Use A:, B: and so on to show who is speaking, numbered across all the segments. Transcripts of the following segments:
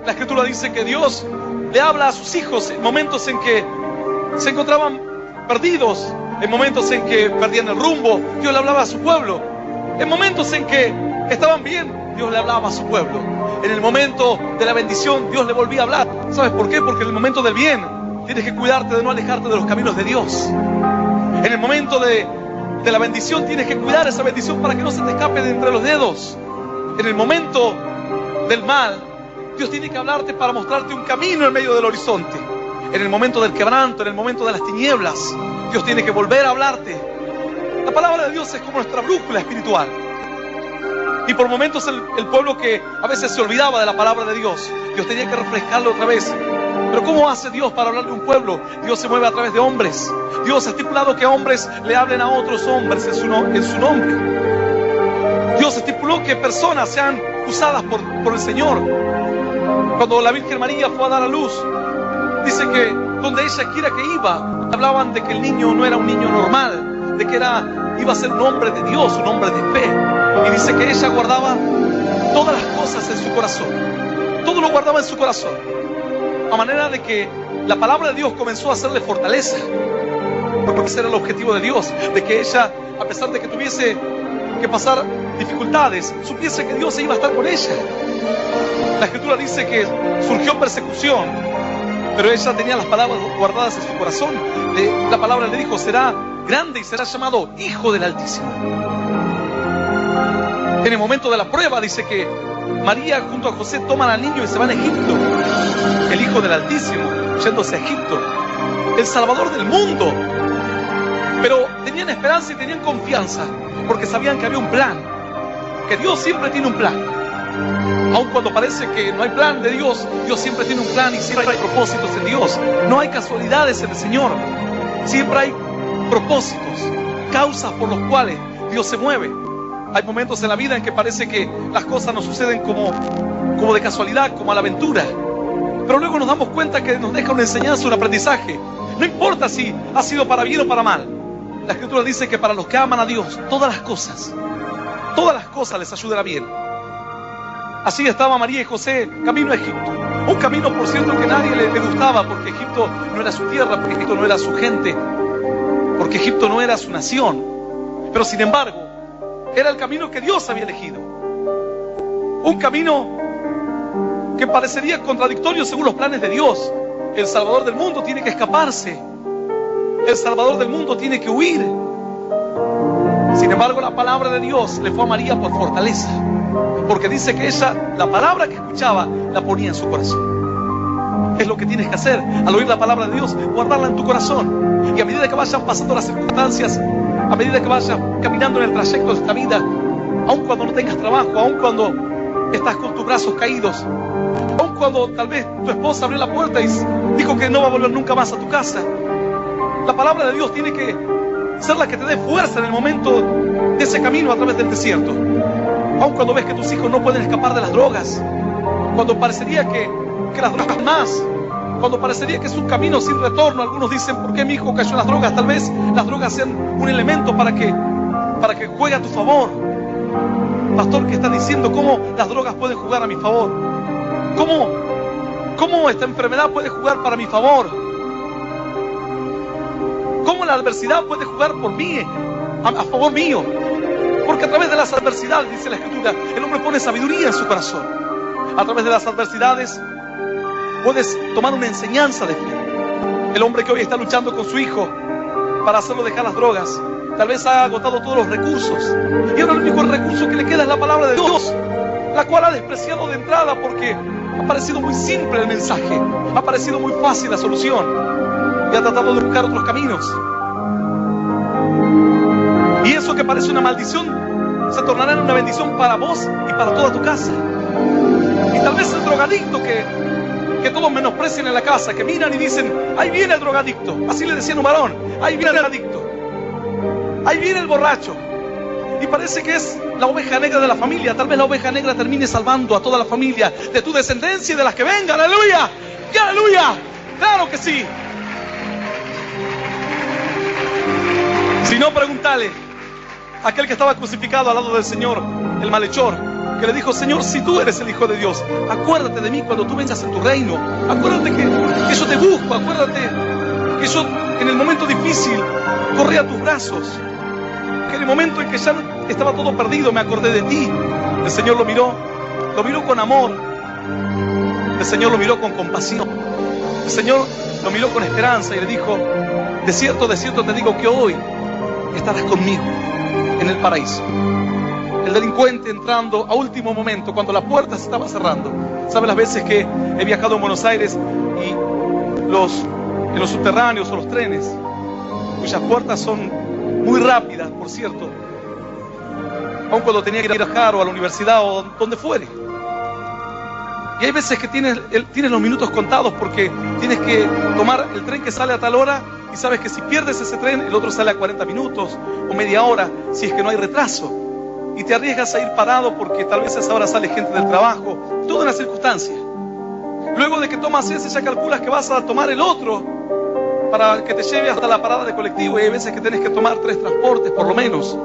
A: La Escritura dice que Dios le habla a sus hijos en momentos en que se encontraban perdidos, en momentos en que perdían el rumbo. Dios le hablaba a su pueblo. En momentos en que estaban bien, Dios le hablaba a su pueblo. En el momento de la bendición, Dios le volvía a hablar. ¿Sabes por qué? Porque en el momento del bien tienes que cuidarte de no alejarte de los caminos de Dios. En el momento de la bendición tienes que cuidar esa bendición para que no se te escape de entre los dedos. En el momento del mal, Dios tiene que hablarte para mostrarte un camino en medio del horizonte. En el momento del quebranto, en el momento de las tinieblas, Dios tiene que volver a hablarte. La palabra de Dios es como nuestra brújula espiritual. Y por momentos el pueblo que a veces se olvidaba de la palabra de Dios, Dios tenía que refrescarlo otra vez. Pero ¿cómo hace Dios para hablarle a un pueblo? Dios se mueve a través de hombres. Dios ha estipulado que hombres le hablen a otros hombres en su nombre. Dios estipuló que personas sean usadas por el Señor. Cuando la Virgen María fue a dar a luz, dice que donde ella quiera que iba, hablaban de que el niño no era un niño normal, de que iba a ser un hombre de Dios, un hombre de fe. Y dice que ella guardaba todas las cosas en su corazón. Todo lo guardaba en su corazón. A manera de que la palabra de Dios comenzó a hacerle fortaleza. Porque ese era el objetivo de Dios. De que ella, a pesar de que tuviese que pasar dificultades, supiese que Dios iba a estar con ella. La Escritura dice que surgió persecución, pero ella tenía las palabras guardadas en su corazón. La palabra le dijo: será grande y será llamado Hijo del Altísimo. En el momento de la prueba dice que María junto a José toman al niño y se van a Egipto. El Hijo del Altísimo yéndose a Egipto, el Salvador del mundo. Pero tenían esperanza y tenían confianza, porque sabían que había un plan, que Dios siempre tiene un plan. Aun cuando parece que no hay plan de Dios, Dios siempre tiene un plan y siempre hay propósitos en Dios. No hay casualidades en el Señor. Siempre hay propósitos, causas por los cuales Dios se mueve. Hay momentos en la vida en que parece que las cosas nos suceden como de casualidad, como a la aventura. Pero luego nos damos cuenta que nos deja una enseñanza, un aprendizaje. No importa si ha sido para bien o para mal. La Escritura dice que para los que aman a Dios, todas las cosas les ayudan a bien. Así estaba María y José camino a Egipto. Un camino, por cierto, que nadie le gustaba, porque Egipto no era su tierra, porque Egipto no era su gente, porque Egipto no era su nación. Pero sin embargo, era el camino que Dios había elegido. Un camino que parecería contradictorio según los planes de Dios. El Salvador del mundo tiene que escaparse. El Salvador del mundo tiene que huir. Sin embargo, la palabra de Dios le fue a María por fortaleza. Porque dice que ella, la palabra que escuchaba, la ponía en su corazón. Es lo que tienes que hacer al oír la palabra de Dios, guardarla en tu corazón. Y a medida que vayan pasando las circunstancias, a medida que vayas caminando en el trayecto de esta vida, aun cuando no tengas trabajo, aun cuando estás con tus brazos caídos, aun cuando tal vez tu esposa abrió la puerta y dijo que no va a volver nunca más a tu casa, la palabra de Dios tiene que ser la que te dé fuerza en el momento de ese camino a través del desierto. Aun cuando ves que tus hijos no pueden escapar de las drogas, cuando parecería que las drogas más, cuando parecería que es un camino sin retorno. Algunos dicen: ¿por qué mi hijo cayó en las drogas? Tal vez las drogas sean un elemento para que juegue a tu favor. Pastor, ¿qué está diciendo? ¿Cómo las drogas pueden jugar a mi favor? ¿Cómo esta enfermedad puede jugar para mi favor? ¿Cómo la adversidad puede jugar por mí, a favor mío? Porque a través de las adversidades, dice la Escritura, el hombre pone sabiduría en su corazón. A través de las adversidades puedes tomar una enseñanza de fe. El hombre que hoy está luchando con su hijo para hacerlo dejar las drogas, tal vez ha agotado todos los recursos. Y ahora el único recurso que le queda es la palabra de Dios, la cual ha despreciado de entrada porque ha parecido muy simple el mensaje, ha parecido muy fácil la solución, y ha tratado de buscar otros caminos. Y eso que parece una maldición se tornará en una bendición para vos y para toda tu casa. Y tal vez el drogadicto que todos menosprecian en la casa, que miran y dicen: ahí viene el drogadicto. Así le decían a un varón: ahí viene el adicto, ahí viene el borracho. Y parece que es la oveja negra de la familia. Tal vez la oveja negra termine salvando a toda la familia, de tu descendencia y de las que vengan. ¡Aleluya! ¡Y aleluya! ¡Claro que sí! Si no, pregúntale a aquel que estaba crucificado al lado del Señor, el malhechor. que le dijo: Señor, si tú eres el Hijo de Dios, acuérdate de mí cuando tú vengas en tu reino. Acuérdate que yo te busco. Acuérdate que yo en el momento difícil corrí a tus brazos. Que en el momento en que ya estaba todo perdido me acordé de ti. El Señor lo miró con amor. El Señor lo miró con compasión. El Señor lo miró con esperanza y le dijo: de cierto te digo que hoy estarás conmigo en el paraíso. El delincuente entrando a último momento, cuando la puerta se estaba cerrando. ¿Sabe las veces que he viajado en Buenos Aires y en los subterráneos o los trenes, cuyas puertas son muy rápidas, por cierto, aun cuando tenía que ir a viajar o a la universidad o donde fuere? Y hay veces que tienes los minutos contados porque tienes que tomar el tren que sale a tal hora y sabes que si pierdes ese tren, el otro sale a 40 minutos o media hora, si es que no hay retraso. Y te arriesgas a ir parado porque tal vez a esa hora sale gente del trabajo, toda una circunstancia. Luego de que tomas ese, ya calculas que vas a tomar el otro para que te lleve hasta la parada de colectivo, y hay veces que tienes que tomar 3 transportes por lo menos.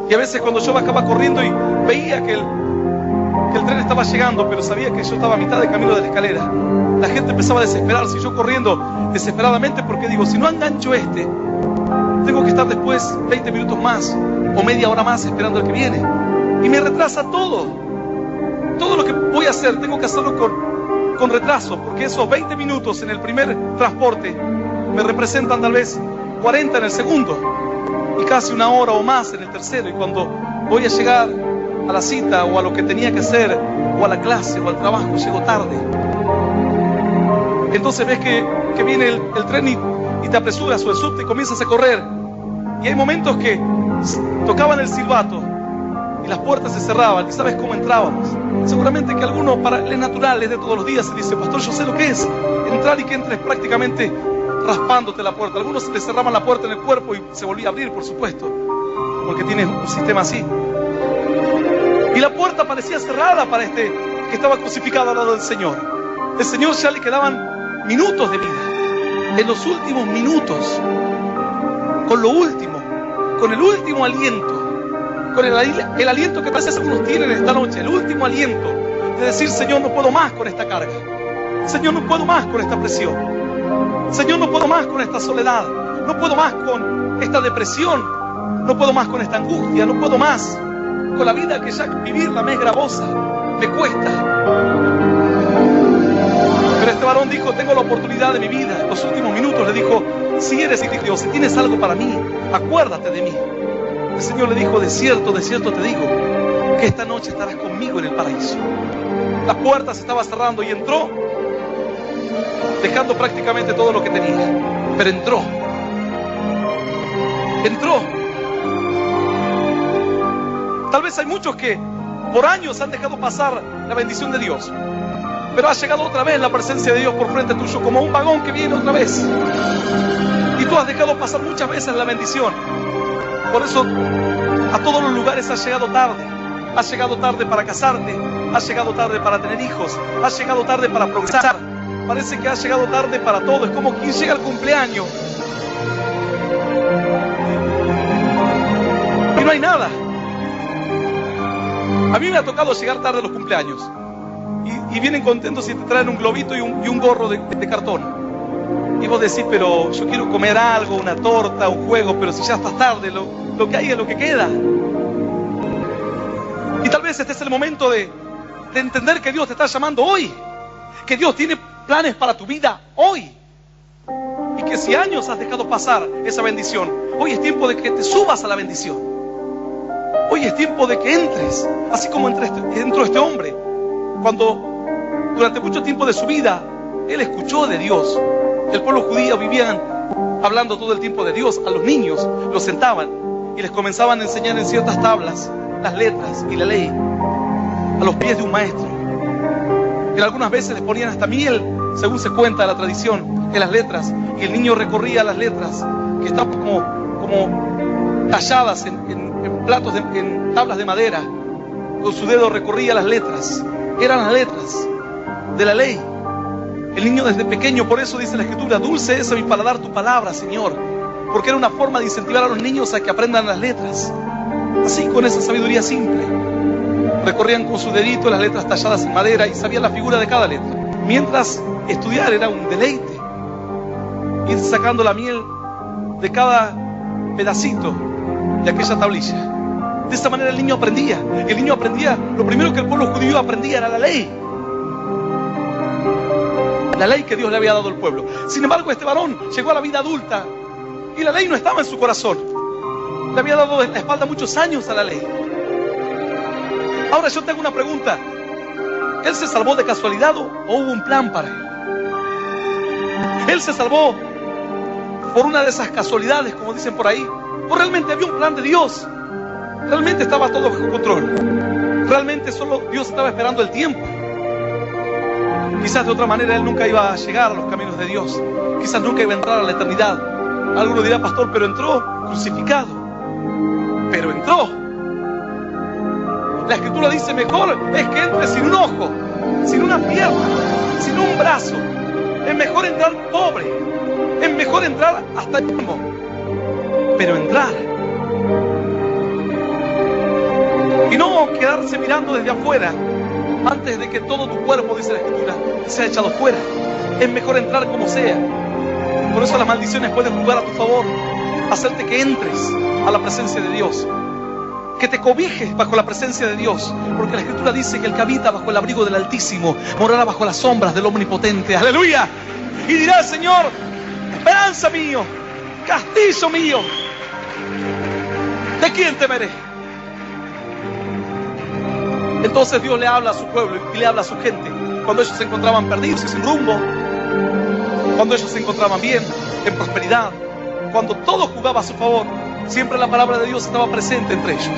A: Y a veces cuando yo bajaba corriendo y veía que el tren estaba llegando, pero sabía que yo estaba a mitad de camino de la escalera, la gente empezaba a desesperarse y yo corriendo desesperadamente porque digo: si no engancho tengo que estar después 20 minutos más o media hora más esperando al que viene, y me retrasa todo lo que voy a hacer. Tengo que hacerlo con retraso, porque esos 20 minutos en el primer transporte me representan tal vez 40 en el segundo y casi una hora o más en el tercero. Y cuando voy a llegar a la cita o a lo que tenía que hacer o a la clase o al trabajo, llego tarde. Entonces ves que viene el tren y te apresuras, o el subte, y comienzas a correr. Y hay momentos que tocaban el silbato y las puertas se cerraban. ¿Y sabes cómo entrábamos? Seguramente que alguno, para él es natural, es de todos los días, se dice: pastor, yo sé lo que es entrar y que entres prácticamente raspándote la puerta. Algunos le cerraban la puerta en el cuerpo y se volvía a abrir, por supuesto, porque tiene un sistema así. Y la puerta parecía cerrada para este que estaba crucificado al lado del Señor. El Señor ya le quedaban minutos de vida. En los últimos minutos, con lo último, con el último aliento, con el aliento que parece que algunos tienen esta noche, el último aliento de decir: Señor, no puedo más con esta carga. Señor, no puedo más con esta presión. Señor, no puedo más con esta soledad. No puedo más con esta depresión. No puedo más con esta angustia. No puedo más con la vida, que ya vivirla me es gravosa, me cuesta. Pero este varón dijo: tengo la oportunidad de mi vida. En los últimos minutos le dijo: si eres hijo de Dios, si tienes algo para mí, acuérdate de mí. El Señor le dijo: de cierto te digo que esta noche estarás conmigo en el paraíso. La puerta se estaba cerrando y entró, dejando prácticamente todo lo que tenía. Pero entró. Tal vez hay muchos que por años han dejado pasar la bendición de Dios, pero ha llegado otra vez la presencia de Dios por frente tuyo, como un vagón que viene otra vez. Y tú has dejado pasar muchas veces la bendición. Por eso a todos los lugares has llegado tarde. Has llegado tarde para casarte, has llegado tarde para tener hijos, has llegado tarde para progresar. Parece que has llegado tarde para todo. Es como quien llega al cumpleaños y no hay nada. A mí me ha tocado llegar tarde a los cumpleaños y vienen contentos y te traen un globito y un gorro de cartón. Y vos decís: pero yo quiero comer algo, una torta, un juego, pero si ya estás tarde, lo que hay es lo que queda. Y tal vez este es el momento de entender que Dios te está llamando hoy, que Dios tiene planes para tu vida hoy, y que si años has dejado pasar esa bendición, hoy es tiempo de que te subas a la bendición. Hoy es tiempo de que entres, así como entró este hombre, cuando durante mucho tiempo de su vida él escuchó de Dios. El pueblo judío vivían hablando todo el tiempo de Dios. A los niños los sentaban y les comenzaban a enseñar en ciertas tablas las letras y la ley a los pies de un maestro. Y algunas veces les ponían hasta miel, según se cuenta la tradición, en las letras, y el niño recorría las letras que estaban como talladas en tablas de madera. Con su dedo recorría las letras. Eran las letras de la ley. El niño desde pequeño, por eso dice la Escritura: dulce es a mi paladar tu palabra, Señor, porque era una forma de incentivar a los niños a que aprendan las letras, así, con esa sabiduría simple. Recorrían con su dedito las letras talladas en madera y sabían la figura de cada letra. Mientras estudiar era un deleite, ir sacando la miel de cada pedacito de aquella tablilla. De esa manera el niño aprendía. El niño aprendía, lo primero que el pueblo judío aprendía era la ley. La ley que Dios le había dado al pueblo. Sin embargo, este varón llegó a la vida adulta y la ley no estaba en su corazón. Le había dado la espalda muchos años a la ley. Ahora yo te hago una pregunta. ¿Él se salvó de casualidad o hubo un plan para él? ¿Él se salvó por una de esas casualidades, como dicen por ahí? ¿O realmente había un plan de Dios? ¿Realmente estaba todo bajo control? ¿Realmente solo Dios estaba esperando el tiempo? Quizás de otra manera él nunca iba a llegar a los caminos de Dios. Quizás nunca iba a entrar a la eternidad. Alguno dirá, pastor, pero entró crucificado. Pero entró. La Escritura dice, mejor es que entre sin un ojo, sin una pierna, sin un brazo. Es mejor entrar pobre. Es mejor entrar hasta el mismo. Pero entrar. Y no quedarse mirando desde afuera antes de que todo tu cuerpo, dice la Escritura, sea echado fuera. Es mejor entrar como sea. Por eso las maldiciones pueden jugar a tu favor, hacerte que entres a la presencia de Dios, que te cobijes bajo la presencia de Dios, porque la Escritura dice que el que habita bajo el abrigo del Altísimo morará bajo las sombras del Omnipotente. ¡Aleluya! Y dirá el Señor, esperanza mío, castillo mío, ¿de quién temeré? Entonces Dios le habla a su pueblo y le habla a su gente cuando ellos se encontraban perdidos y sin rumbo, cuando ellos se encontraban bien, en prosperidad, cuando todo jugaba a su favor. Siempre la palabra de Dios estaba presente entre ellos.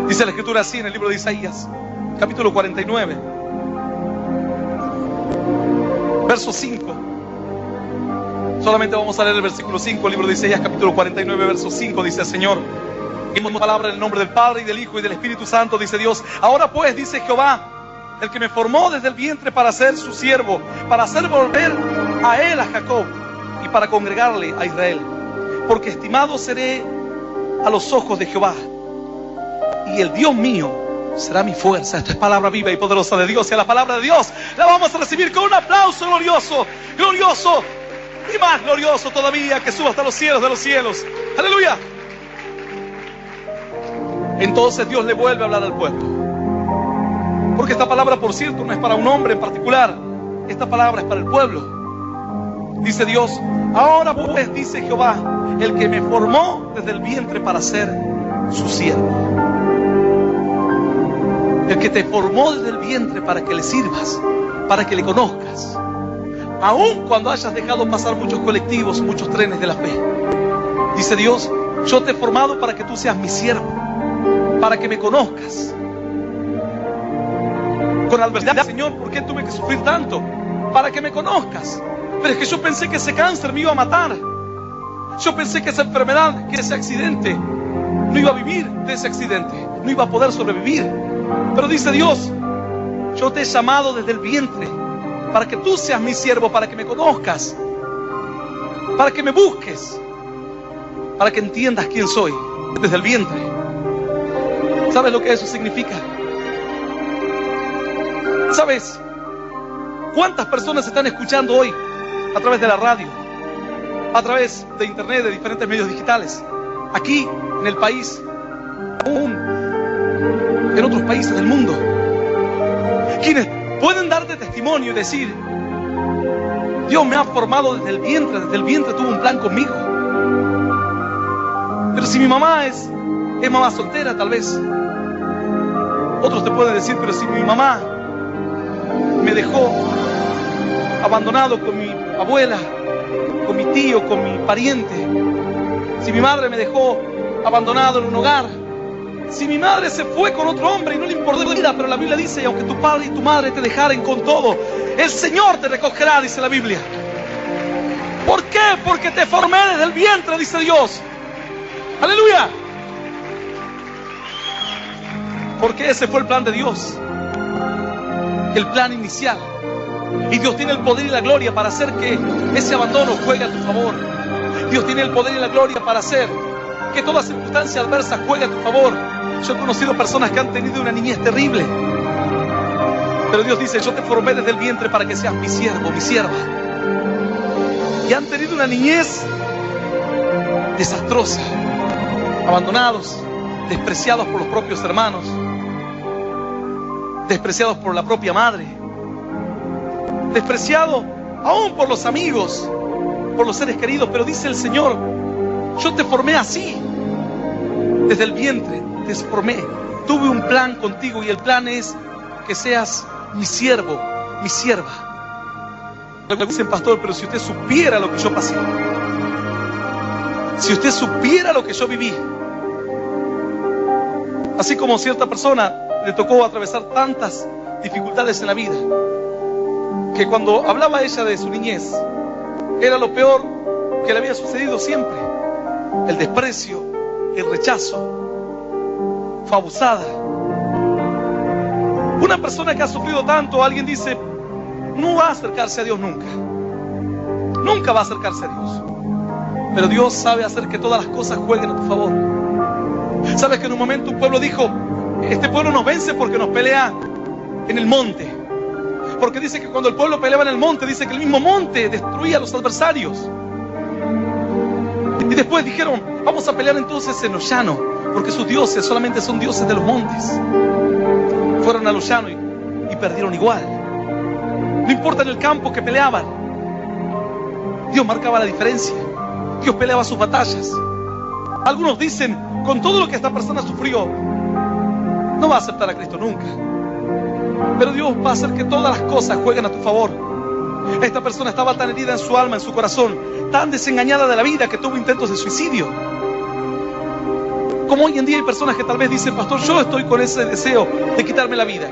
A: Dice la Escritura así en el libro de Isaías, capítulo 49, verso 5. Solamente vamos a leer el versículo 5, el libro de Isaías, capítulo 49, verso 5. Dice el Señor, y una palabra en el nombre del Padre y del Hijo y del Espíritu Santo, dice Dios. Ahora pues, dice Jehová, el que me formó desde el vientre para ser su siervo, para hacer volver a él a Jacob y para congregarle a Israel. Porque estimado seré a los ojos de Jehová, y el Dios mío será mi fuerza. Esta es palabra viva y poderosa de Dios, y a la palabra de Dios la vamos a recibir con un aplauso glorioso, glorioso y más glorioso todavía, que suba hasta los cielos de los cielos. ¡Aleluya! Entonces Dios le vuelve a hablar al pueblo, porque esta palabra, por cierto, no es para un hombre en particular. Esta palabra es para el pueblo. Dice Dios, ahora pues, dice Jehová, el que me formó desde el vientre para ser su siervo. El que te formó desde el vientre para que le sirvas, para que le conozcas, aun cuando hayas dejado pasar muchos colectivos, muchos trenes de la fe. Dice Dios, yo te he formado para que tú seas mi siervo, para que me conozcas. Con adversidad, Señor, ¿por qué tuve que sufrir tanto? Para que me conozcas. Pero es que yo pensé que ese cáncer me iba a matar. Yo pensé que esa enfermedad, que ese accidente, no iba a vivir de ese accidente, no iba a poder sobrevivir. Pero dice Dios, yo te he llamado desde el vientre para que tú seas mi siervo, para que me conozcas, para que me busques, para que entiendas quién soy desde el vientre. ¿Sabes lo que eso significa? ¿Sabes cuántas personas están escuchando hoy a través de la radio, a través de internet, de diferentes medios digitales, aquí en el país, aún en otros países del mundo, quienes pueden darte testimonio y decir, Dios me ha formado desde el vientre tuvo un plan conmigo? Pero si mi mamá es mamá soltera, tal vez otros te pueden decir, pero si mi mamá me dejó abandonado con mi abuela, con mi tío, con mi pariente, si mi madre me dejó abandonado en un hogar, si mi madre se fue con otro hombre y no le importó la vida, pero la Biblia dice, y aunque tu padre y tu madre te dejaren con todo, el Señor te recogerá, dice la Biblia. ¿Por qué? Porque te formé desde el vientre, dice Dios. ¡Aleluya! Porque ese fue el plan de Dios, el plan inicial. Y Dios tiene el poder y la gloria para hacer que ese abandono juegue a tu favor. Dios tiene el poder y la gloria para hacer que toda circunstancia adversa juegue a tu favor. Yo he conocido personas que han tenido una niñez terrible. Pero Dios dice, yo te formé desde el vientre para que seas mi siervo, mi sierva. Y han tenido una niñez desastrosa. Abandonados, despreciados por los propios hermanos, despreciados por la propia madre, despreciados aún por los amigos, por los seres queridos. Pero dice el Señor, yo te formé así. Desde el vientre te formé. Tuve un plan contigo y el plan es que seas mi siervo, mi sierva. Luego dicen, pastor, pero si usted supiera lo que yo pasé, si usted supiera lo que yo viví, así como cierta persona le tocó atravesar tantas dificultades en la vida, que cuando hablaba ella de su niñez, era lo peor que le había sucedido siempre. El desprecio, el rechazo, fue abusada. Una persona que ha sufrido tanto, alguien dice, no va a acercarse a Dios nunca. Nunca va a acercarse a Dios. Pero Dios sabe hacer que todas las cosas jueguen a tu favor. ¿Sabes que en un momento un pueblo dijo, este pueblo nos vence porque nos pelea en el monte? Porque dice que cuando el pueblo peleaba en el monte, dice que el mismo monte destruía a los adversarios. Y después dijeron, vamos a pelear entonces en lo llano, porque sus dioses solamente son dioses de los montes. Fueron a lo llano y perdieron igual. No importa en el campo que peleaban, Dios marcaba la diferencia. Dios peleaba sus batallas. Algunos dicen, con todo lo que esta persona sufrió, no va a aceptar a Cristo nunca. Pero Dios va a hacer que todas las cosas jueguen a tu favor. Esta persona estaba tan herida en su alma, en su corazón, tan desengañada de la vida que tuvo intentos de suicidio. Como hoy en día hay personas que tal vez dicen, pastor, yo estoy con ese deseo de quitarme la vida,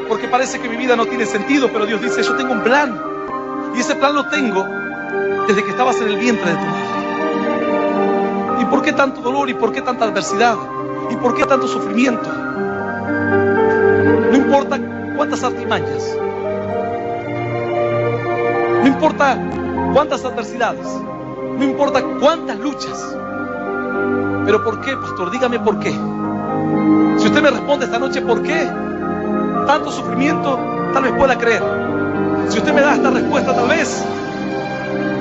A: porque parece que mi vida no tiene sentido, pero Dios dice, yo tengo un plan. Y ese plan lo tengo desde que estabas en el vientre de tu madre. ¿Y por qué tanto dolor? ¿Y por qué tanta adversidad? ¿Y por qué tanto sufrimiento? No importa cuántas artimañas, no importa cuántas adversidades, no importa cuántas luchas. ¿Pero por qué, pastor? Dígame por qué. Si usted me responde esta noche por qué tanto sufrimiento, tal vez pueda creer. Si usted me da esta respuesta, tal vez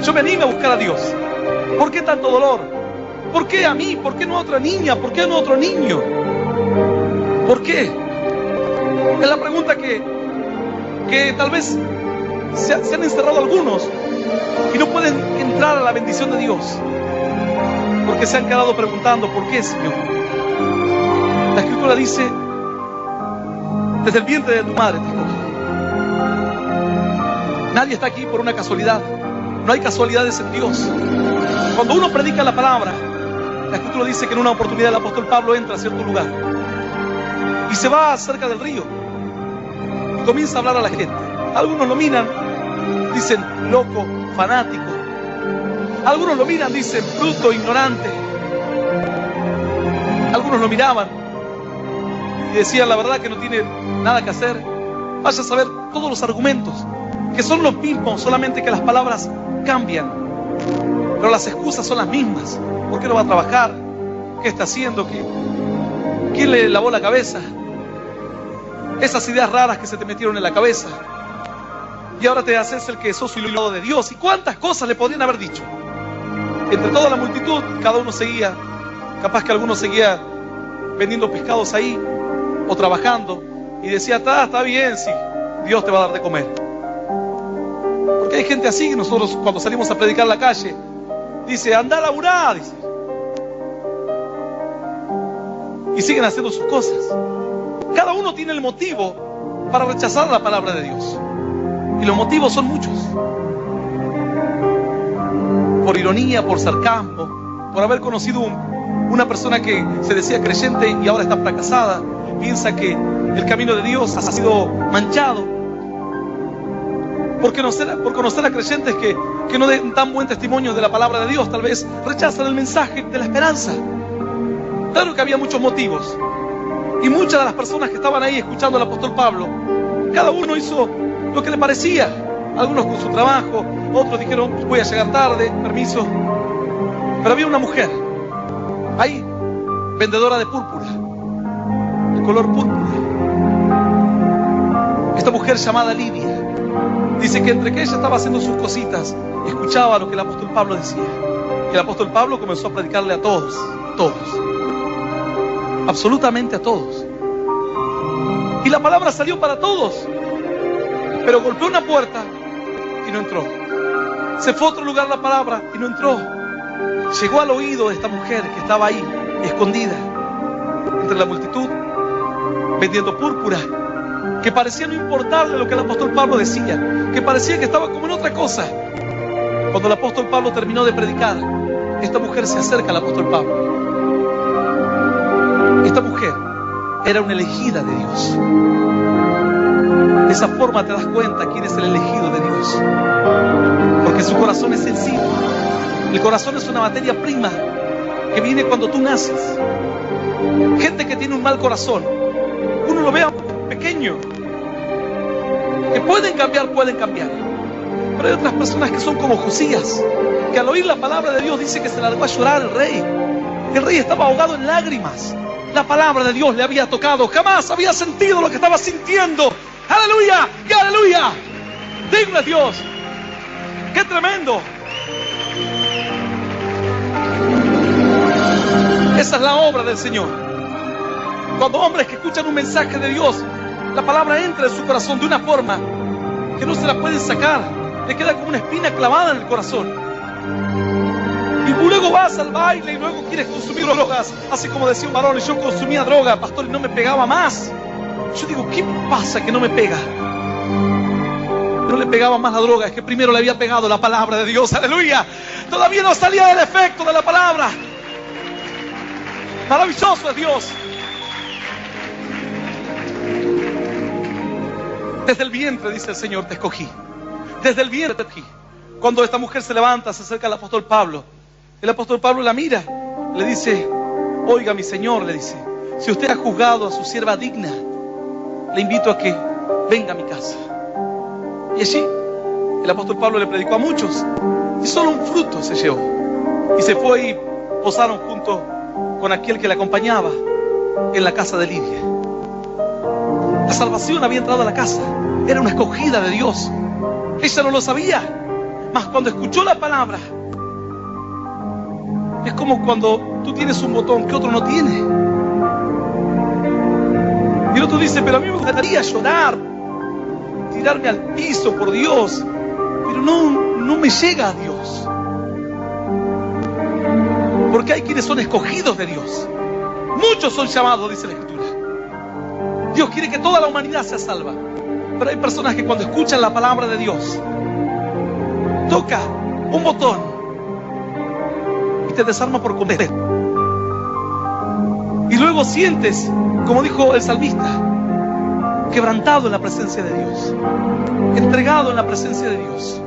A: yo me anime a buscar a Dios. ¿Por qué tanto dolor? ¿Por qué a mí? ¿Por qué no a otra niña? ¿Por qué no a otro niño? ¿Por qué? Es la pregunta que tal vez se han encerrado algunos y no pueden entrar a la bendición de Dios, porque se han quedado preguntando, ¿por qué, Señor? La Escritura dice, desde el vientre de tu madre te escogí. Nadie está aquí por una casualidad. No hay casualidades en Dios. Cuando uno predica la palabra, la Escritura dice que en una oportunidad el apóstol Pablo entra a cierto lugar y se va cerca del río y comienza a hablar a la gente. Algunos lo miran, dicen loco, fanático. Algunos lo miran, dicen bruto, ignorante. Algunos lo miraban y decían, la verdad que no tiene nada que hacer. Vaya a saber todos los argumentos, que son los mismos, solamente que las palabras cambian. Pero las excusas son las mismas. ¿Por qué no va a trabajar? ¿Qué está haciendo? ¿Quién le lavó la cabeza? Esas ideas raras que se te metieron en la cabeza. Y ahora te haces el que sos iluminado de Dios. ¿Y cuántas cosas le podrían haber dicho? Entre toda la multitud, cada uno seguía. Capaz que alguno seguía vendiendo pescados ahí o trabajando. Y decía, está bien, sí, Dios te va a dar de comer. Porque hay gente así que nosotros cuando salimos a predicar en la calle, dice, anda a laburar, dice. Y siguen haciendo sus cosas. Cada uno tiene el motivo para rechazar la palabra de Dios. Y los motivos son muchos. Por ironía, por sarcasmo, por haber conocido una persona que se decía creyente y ahora está fracasada. Piensa que el camino de Dios ha sido manchado. Por conocer a creyentes que no den tan buen testimonio de la palabra de Dios, tal vez rechazan el mensaje de la esperanza. Claro que había muchos motivos. Y muchas de las personas que estaban ahí escuchando al apóstol Pablo, cada uno hizo lo que le parecía. Algunos con su trabajo, otros dijeron, voy a llegar tarde, permiso. Pero había una mujer ahí, vendedora de púrpura, color púrpura. Esta mujer llamada Lidia, dice que entre que ella estaba haciendo sus cositas, escuchaba lo que el apóstol Pablo decía. Y el apóstol Pablo comenzó a predicarle a todos, absolutamente a todos. Y la palabra salió para todos, pero golpeó una puerta y no entró. Se fue a otro lugar la palabra y no entró. Llegó al oído de esta mujer que estaba ahí, escondida entre la multitud, vendiendo púrpura, que parecía no importarle lo que el apóstol Pablo decía, que parecía que estaba como en otra cosa. Cuando el apóstol Pablo terminó de predicar, esta mujer se acerca al apóstol Pablo. Esta mujer era una elegida de Dios. De esa forma te das cuenta quién es el elegido de Dios, porque su corazón es sensible. El corazón es una materia prima que viene cuando tú naces. Gente que tiene un mal corazón, uno lo ve pequeño, que pueden cambiar, pero hay otras personas que son como Josías, que al oír la palabra de Dios dice que se largó a llorar el rey. El rey estaba ahogado en lágrimas. La palabra de Dios le había tocado, jamás había sentido lo que estaba sintiendo. ¡Aleluya! ¡Y aleluya! ¡Digno es Dios! ¡Qué tremendo! Esa es la obra del Señor. Cuando hombres que escuchan un mensaje de Dios, la palabra entra en su corazón de una forma que no se la pueden sacar, le queda como una espina clavada en el corazón. Y luego vas al baile y luego quieres consumir drogas, así como decía un varón, y yo consumía droga, pastor, y no me pegaba más. Yo digo, ¿qué pasa que no me pega? No le pegaba más la droga, es que primero le había pegado la palabra de Dios. ¡Aleluya! Todavía no salía del efecto de la palabra. Maravilloso es Dios. Desde el vientre, dice el Señor, te escogí. Desde el vientre te escogí. Cuando esta mujer se levanta, se acerca al apóstol Pablo. El apóstol Pablo la mira, le dice, oiga mi Señor, le dice, si usted ha juzgado a su sierva digna, le invito a que venga a mi casa. Y allí el apóstol Pablo le predicó a muchos y solo un fruto se llevó. Y se fue y posaron junto con aquel que le acompañaba en la casa de Lidia. La salvación había entrado a la casa, era una escogida de Dios. Ella no lo sabía, mas cuando escuchó la palabra, es como cuando tú tienes un botón que otro no tiene. Y el otro dice, pero a mí me gustaría llorar, tirarme al piso por Dios, pero no me llega a Dios. Porque hay quienes son escogidos de Dios. Muchos son llamados, dice la Escritura. Dios quiere que toda la humanidad sea salva. Pero hay personas que cuando escuchan la palabra de Dios, toca un botón y te desarma por completo. Y luego sientes, como dijo el salmista, quebrantado en la presencia de Dios, entregado en la presencia de Dios.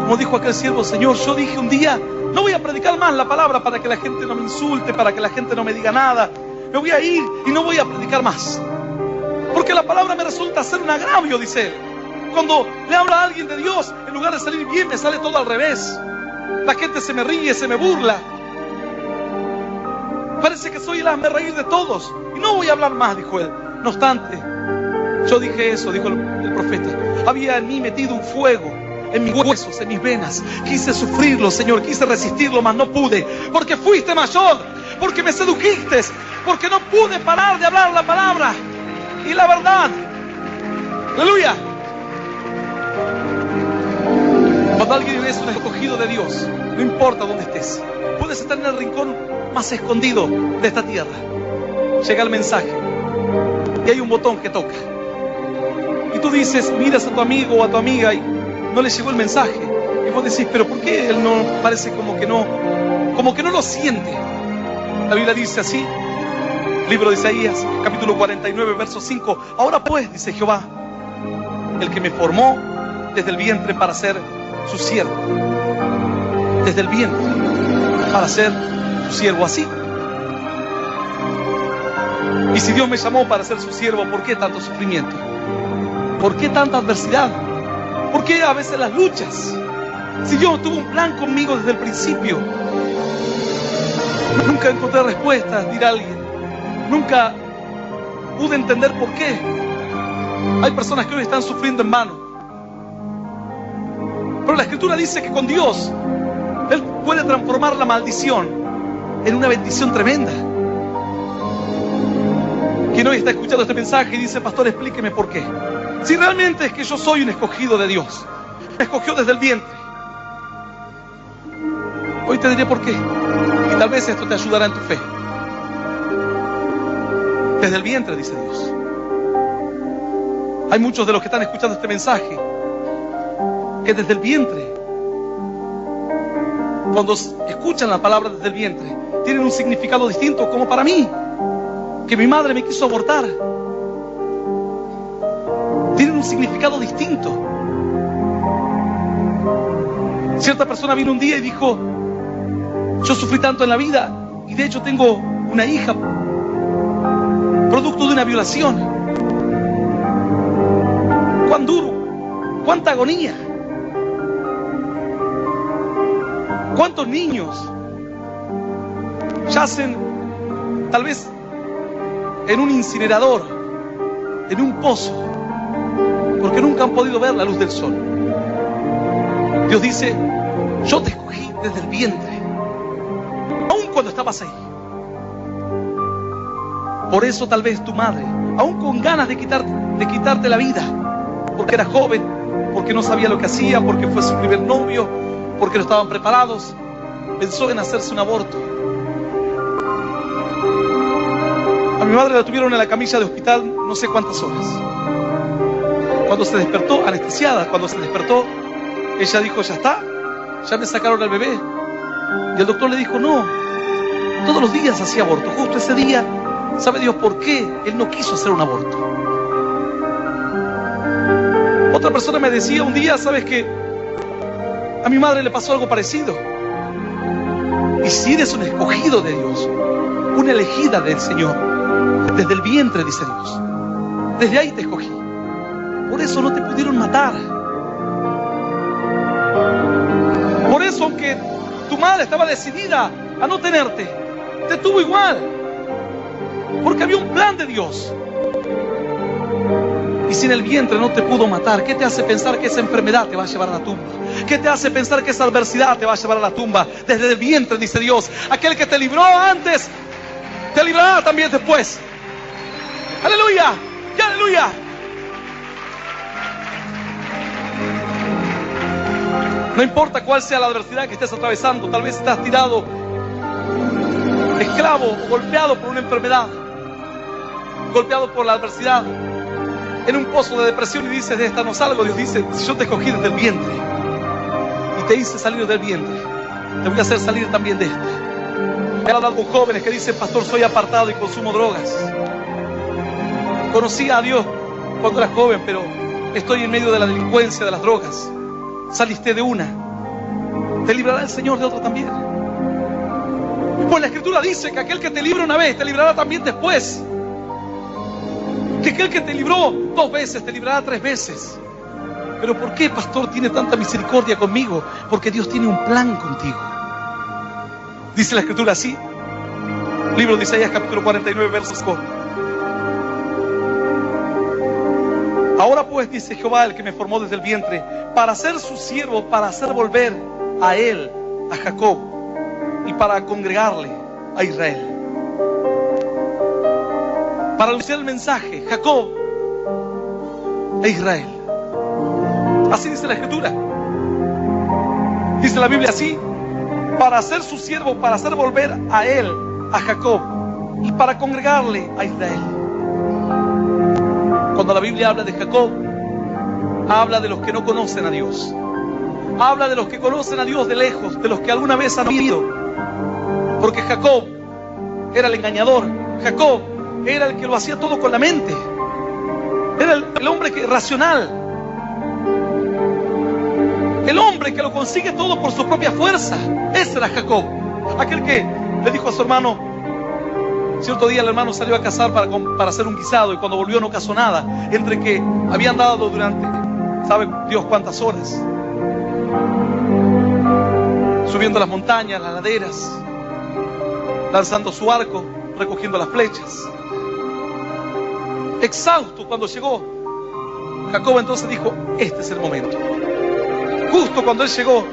A: Como dijo aquel siervo, Señor, yo dije un día, no voy a predicar más la palabra para que la gente no me insulte, para que la gente no me diga nada. Me voy a ir y no voy a predicar más, porque la palabra me resulta ser un agravio, dice él. Cuando le habla a alguien de Dios, en lugar de salir bien, me sale todo al revés. La gente se me ríe, se me burla. Parece que soy el hazme reír de todos. Y no voy a hablar más, dijo él. No obstante, yo dije eso, dijo el profeta. Había en mí metido un fuego en mis huesos, en mis venas. Quise sufrirlo, Señor, quise resistirlo, mas no pude. Porque fuiste mayor, porque me sedujiste, porque no pude parar de hablar la palabra y la verdad. Aleluya. Cuando alguien es un escogido de Dios, no importa dónde estés, puedes estar en el rincón más escondido de esta tierra. Llega el mensaje y hay un botón que toca. Y tú dices, miras a tu amigo o a tu amiga y no le llegó el mensaje. Y vos decís, pero ¿por qué él no parece como que no lo siente? La Biblia dice así, libro de Isaías, capítulo 49, verso 5. Ahora pues, dice Jehová, el que me formó desde el vientre para ser su siervo. Desde el vientre para ser su siervo, así. Y si Dios me llamó para ser su siervo, ¿por qué tanto sufrimiento? ¿Por qué tanta adversidad? ¿Por qué a veces las luchas? Si Dios tuvo un plan conmigo desde el principio. Nunca encontré respuestas, dirá alguien. Nunca pude entender por qué hay personas que hoy están sufriendo en vano. Pero la Escritura dice que con Dios Él puede transformar la maldición en una bendición tremenda. Quien hoy está escuchando este mensaje y dice: pastor, explíqueme por qué. Si realmente es que yo soy un escogido de Dios, me escogió desde el vientre, hoy te diré por qué. Y tal vez esto te ayudará en tu fe. Desde el vientre, dice Dios. Hay muchos de los que están escuchando este mensaje que desde el vientre, cuando escuchan la palabra desde el vientre, tienen un significado distinto, como para mí, que mi madre me quiso abortar. Tienen un significado distinto. Cierta persona vino un día y dijo: yo sufrí tanto en la vida, y de hecho tengo una hija producto de una violación. Cuán duro, cuánta agonía, cuántos niños yacen tal vez en un incinerador, en un pozo, porque nunca han podido ver la luz del sol. Dios dice: yo te escogí desde el vientre, aun cuando estabas ahí. Por eso tal vez tu madre, aun con ganas de quitarte la vida, porque era joven, porque no sabía lo que hacía, porque fue su primer novio, porque no estaban preparados, pensó en hacerse un aborto. A mi madre la tuvieron en la camilla de hospital no sé cuántas horas. Cuando se despertó, anestesiada, cuando se despertó, ella dijo: ya está, ya me sacaron al bebé. Y el doctor le dijo: no, todos los días hacía aborto. Justo ese día, ¿sabe Dios por qué él no quiso hacer un aborto? Otra persona me decía un día: ¿sabes qué? A mi madre le pasó algo parecido. Y si eres un escogido de Dios, una elegida del Señor, desde el vientre, dice Dios, desde ahí te escogí. Por eso no te pudieron matar. Por eso, aunque tu madre estaba decidida a no tenerte, te tuvo igual, porque había un plan de Dios. Y si en el vientre no te pudo matar, ¿qué te hace pensar que esa enfermedad te va a llevar a la tumba? ¿Qué te hace pensar que esa adversidad te va a llevar a la tumba? Desde el vientre, dice Dios, aquel que te libró antes, te librará también después. ¡Aleluya! ¡Y aleluya! No importa cuál sea la adversidad que estés atravesando, tal vez estás tirado, esclavo o golpeado por una enfermedad, golpeado por la adversidad, en un pozo de depresión, y dices: de esta no salgo. Dios dice: si yo te escogí desde el vientre y te hice salir del vientre, te voy a hacer salir también de este. He hablado con jóvenes que dicen: pastor, soy apartado y consumo drogas. Conocí a Dios cuando era joven, pero estoy en medio de la delincuencia, de las drogas. Saliste de una, te librará el Señor de otra también. Pues la Escritura dice que aquel que te libra una vez, te librará también después. Que aquel que te libró 2 veces, te librará 3 veces. Pero ¿por qué, pastor, tiene tanta misericordia conmigo? Porque Dios tiene un plan contigo. Dice la Escritura así, libro de Isaías capítulo 49, versos 4. Ahora pues, dice Jehová, el que me formó desde el vientre, para ser su siervo, para hacer volver a él, a Jacob, y para congregarle a Israel. Para anunciar el mensaje, Jacob e Israel. Así dice la Escritura. Dice la Biblia así: para ser su siervo, para hacer volver a él, a Jacob, y para congregarle a Israel. Cuando la Biblia habla de Jacob, habla de los que no conocen a Dios. Habla de los que conocen a Dios de lejos, de los que alguna vez han oído. Porque Jacob era el engañador. Jacob era el que lo hacía todo con la mente. Era el hombre racional. El hombre que lo consigue todo por su propia fuerza. Ese era Jacob. Aquel que le dijo a su hermano, cierto día el hermano salió a cazar para hacer un guisado, y cuando volvió no cazó nada, entre que habían dado durante, sabe Dios cuántas horas, subiendo las montañas, las laderas, lanzando su arco, recogiendo las flechas. exhausto cuando llegó, Jacob entonces dijo, este es el momento. Justo cuando él llegó,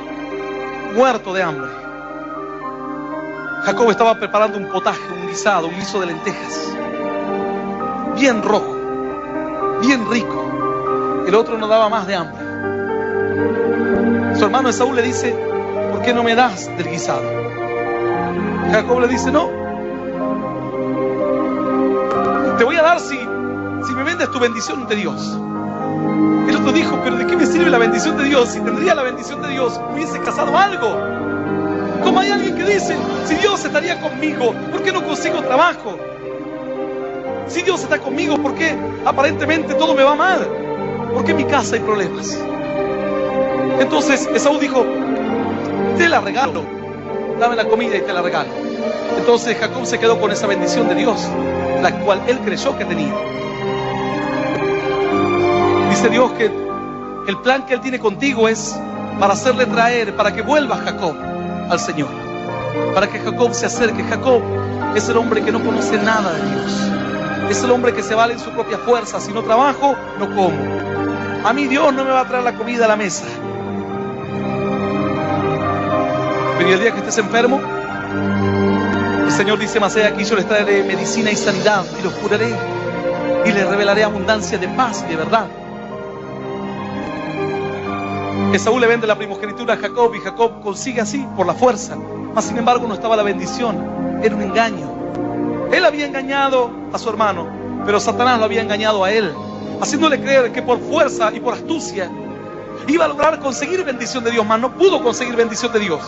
A: muerto de hambre, Jacob estaba preparando un potaje, un guisado, un guiso de lentejas, bien rojo, bien rico. El otro no daba más de hambre. Su hermano Esaú le dice, ¿por qué no me das del guisado? Jacob le dice, no, te voy a dar si me vendes tu bendición de Dios. El otro dijo, pero ¿de qué me sirve la bendición de Dios? Si tendría la bendición de Dios, hubiese casado algo. Como hay alguien que dice, si Dios estaría conmigo, ¿por qué no consigo trabajo? Si Dios está conmigo, ¿por qué aparentemente todo me va mal? ¿Por qué en mi casa hay problemas? Entonces Esaú dijo, te la regalo, dame la comida y te la regalo. Entonces Jacob se quedó con esa bendición de Dios, la cual él creyó que tenía. Dice Dios que el plan que él tiene contigo es para hacerle traer, para que vuelva Jacob al Señor, para que Jacob se acerque. Jacob es el hombre que no conoce nada de Dios, es el hombre que se vale en su propia fuerza. Si no trabajo, no como. A mí Dios no me va a traer la comida a la mesa. Pero el día que estés enfermo, el Señor dice, mas he aquí yo les traeré medicina y sanidad, y los curaré, y les revelaré abundancia de paz y de verdad. Esaú le vende la primogenitura a Jacob, y Jacob consigue así por la fuerza. Mas sin embargo no estaba la bendición, era un engaño. Él había engañado a su hermano, pero Satanás lo había engañado a él, haciéndole creer que por fuerza y por astucia iba a lograr conseguir bendición de Dios, mas no pudo conseguir bendición de Dios.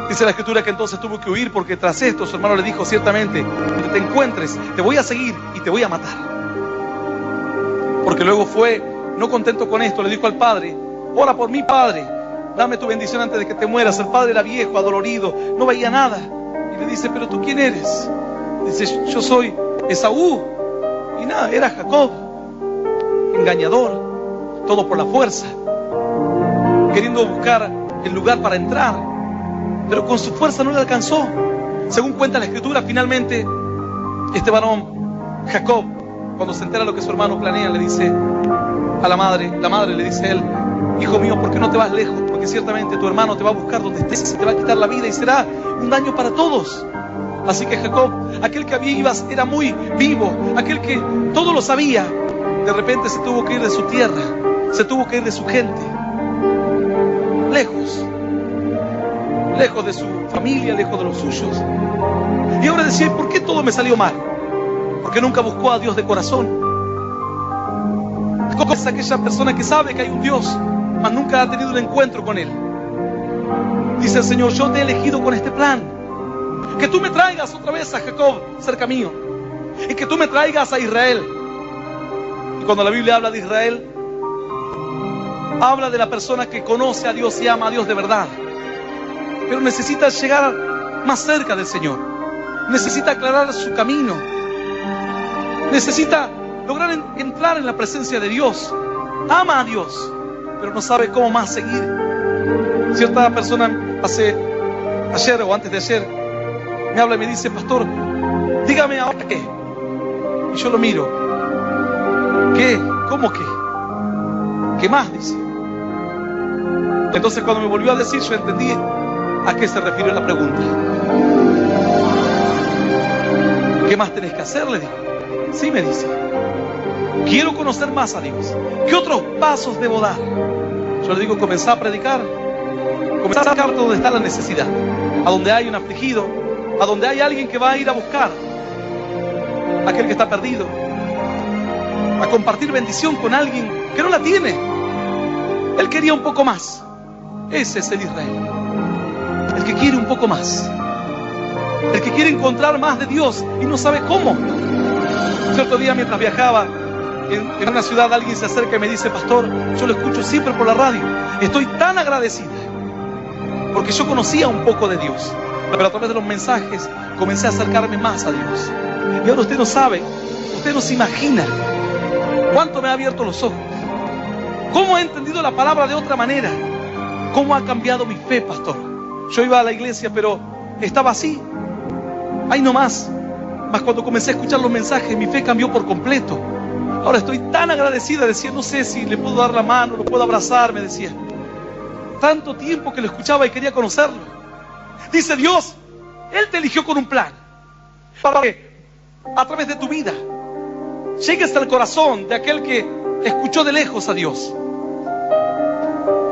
A: Dice la Escritura que entonces tuvo que huir, porque tras esto su hermano le dijo, ciertamente, donde te encuentres, te voy a seguir y te voy a matar. Porque luego fue, no contento con esto, le dijo al padre, ora por mí, padre, dame tu bendición antes de que te mueras. El padre era viejo, adolorido, no veía nada. Y le dice, pero ¿tú quién eres? Dice, yo soy Esaú. Y nada, era Jacob, engañador, todo por la fuerza, queriendo buscar el lugar para entrar, pero con su fuerza no le alcanzó. Según cuenta la Escritura, finalmente este varón, Jacob, cuando se entera lo que su hermano planea, le dice a la madre le dice a él, hijo mío, ¿por qué no te vas lejos? Porque ciertamente tu hermano te va a buscar donde estés, se te va a quitar la vida y será un daño para todos. Así que Jacob, aquel que había era muy vivo, aquel que todo lo sabía, de repente se tuvo que ir de su tierra, se tuvo que ir de su gente, lejos de su familia, lejos de los suyos. Y ahora decía, ¿por qué todo me salió mal? Porque nunca buscó a Dios de corazón. Jacob es aquella persona que sabe que hay un Dios, mas nunca ha tenido un encuentro con Él. Dice el Señor, yo te he elegido con este plan, que tú me traigas otra vez a Jacob cerca mío, y que tú me traigas a Israel. Y cuando la Biblia habla de Israel, habla de la persona que conoce a Dios y ama a Dios de verdad, pero necesita llegar más cerca del Señor, necesita aclarar su camino, necesita lograr entrar en la presencia de Dios. Ama a Dios, pero no sabe cómo más seguir. Cierta persona ayer o antes de ayer me habla y me dice, pastor, dígame ahora qué. Y yo lo miro. ¿Qué? ¿Cómo qué? ¿Qué más? Dice. Entonces cuando me volvió a decir, yo entendí a qué se refirió la pregunta. ¿Qué más tenés que hacer? Le digo. Sí, me dice. Quiero conocer más a Dios. ¿Qué otros pasos debo dar? Yo le digo, comenzá a predicar. Comenzá a sacar donde está la necesidad, a donde hay un afligido, a donde hay alguien que va a ir a buscar, aquel que está perdido, a compartir bendición con alguien que no la tiene. Él quería un poco más. Ese es el Israel, el que quiere un poco más, el que quiere encontrar más de Dios y no sabe cómo. Cierto día, mientras viajaba en una ciudad, alguien se acerca y me dice, pastor, yo lo escucho siempre por la radio, estoy tan agradecida, porque yo conocía un poco de Dios, pero a través de los mensajes comencé a acercarme más a Dios. Y ahora usted no sabe, usted no se imagina cuánto me ha abierto los ojos, cómo he entendido la palabra de otra manera, cómo ha cambiado mi fe, pastor. Yo iba a la iglesia, pero estaba así, ahí nomás, Mas cuando comencé a escuchar los mensajes, mi fe cambió por completo. Ahora estoy tan agradecida, decía, no sé si le puedo dar la mano, lo puedo abrazar, me decía. Tanto tiempo que lo escuchaba y quería conocerlo. Dice Dios, Él te eligió con un plan, para que a través de tu vida llegues al corazón de aquel que escuchó de lejos a Dios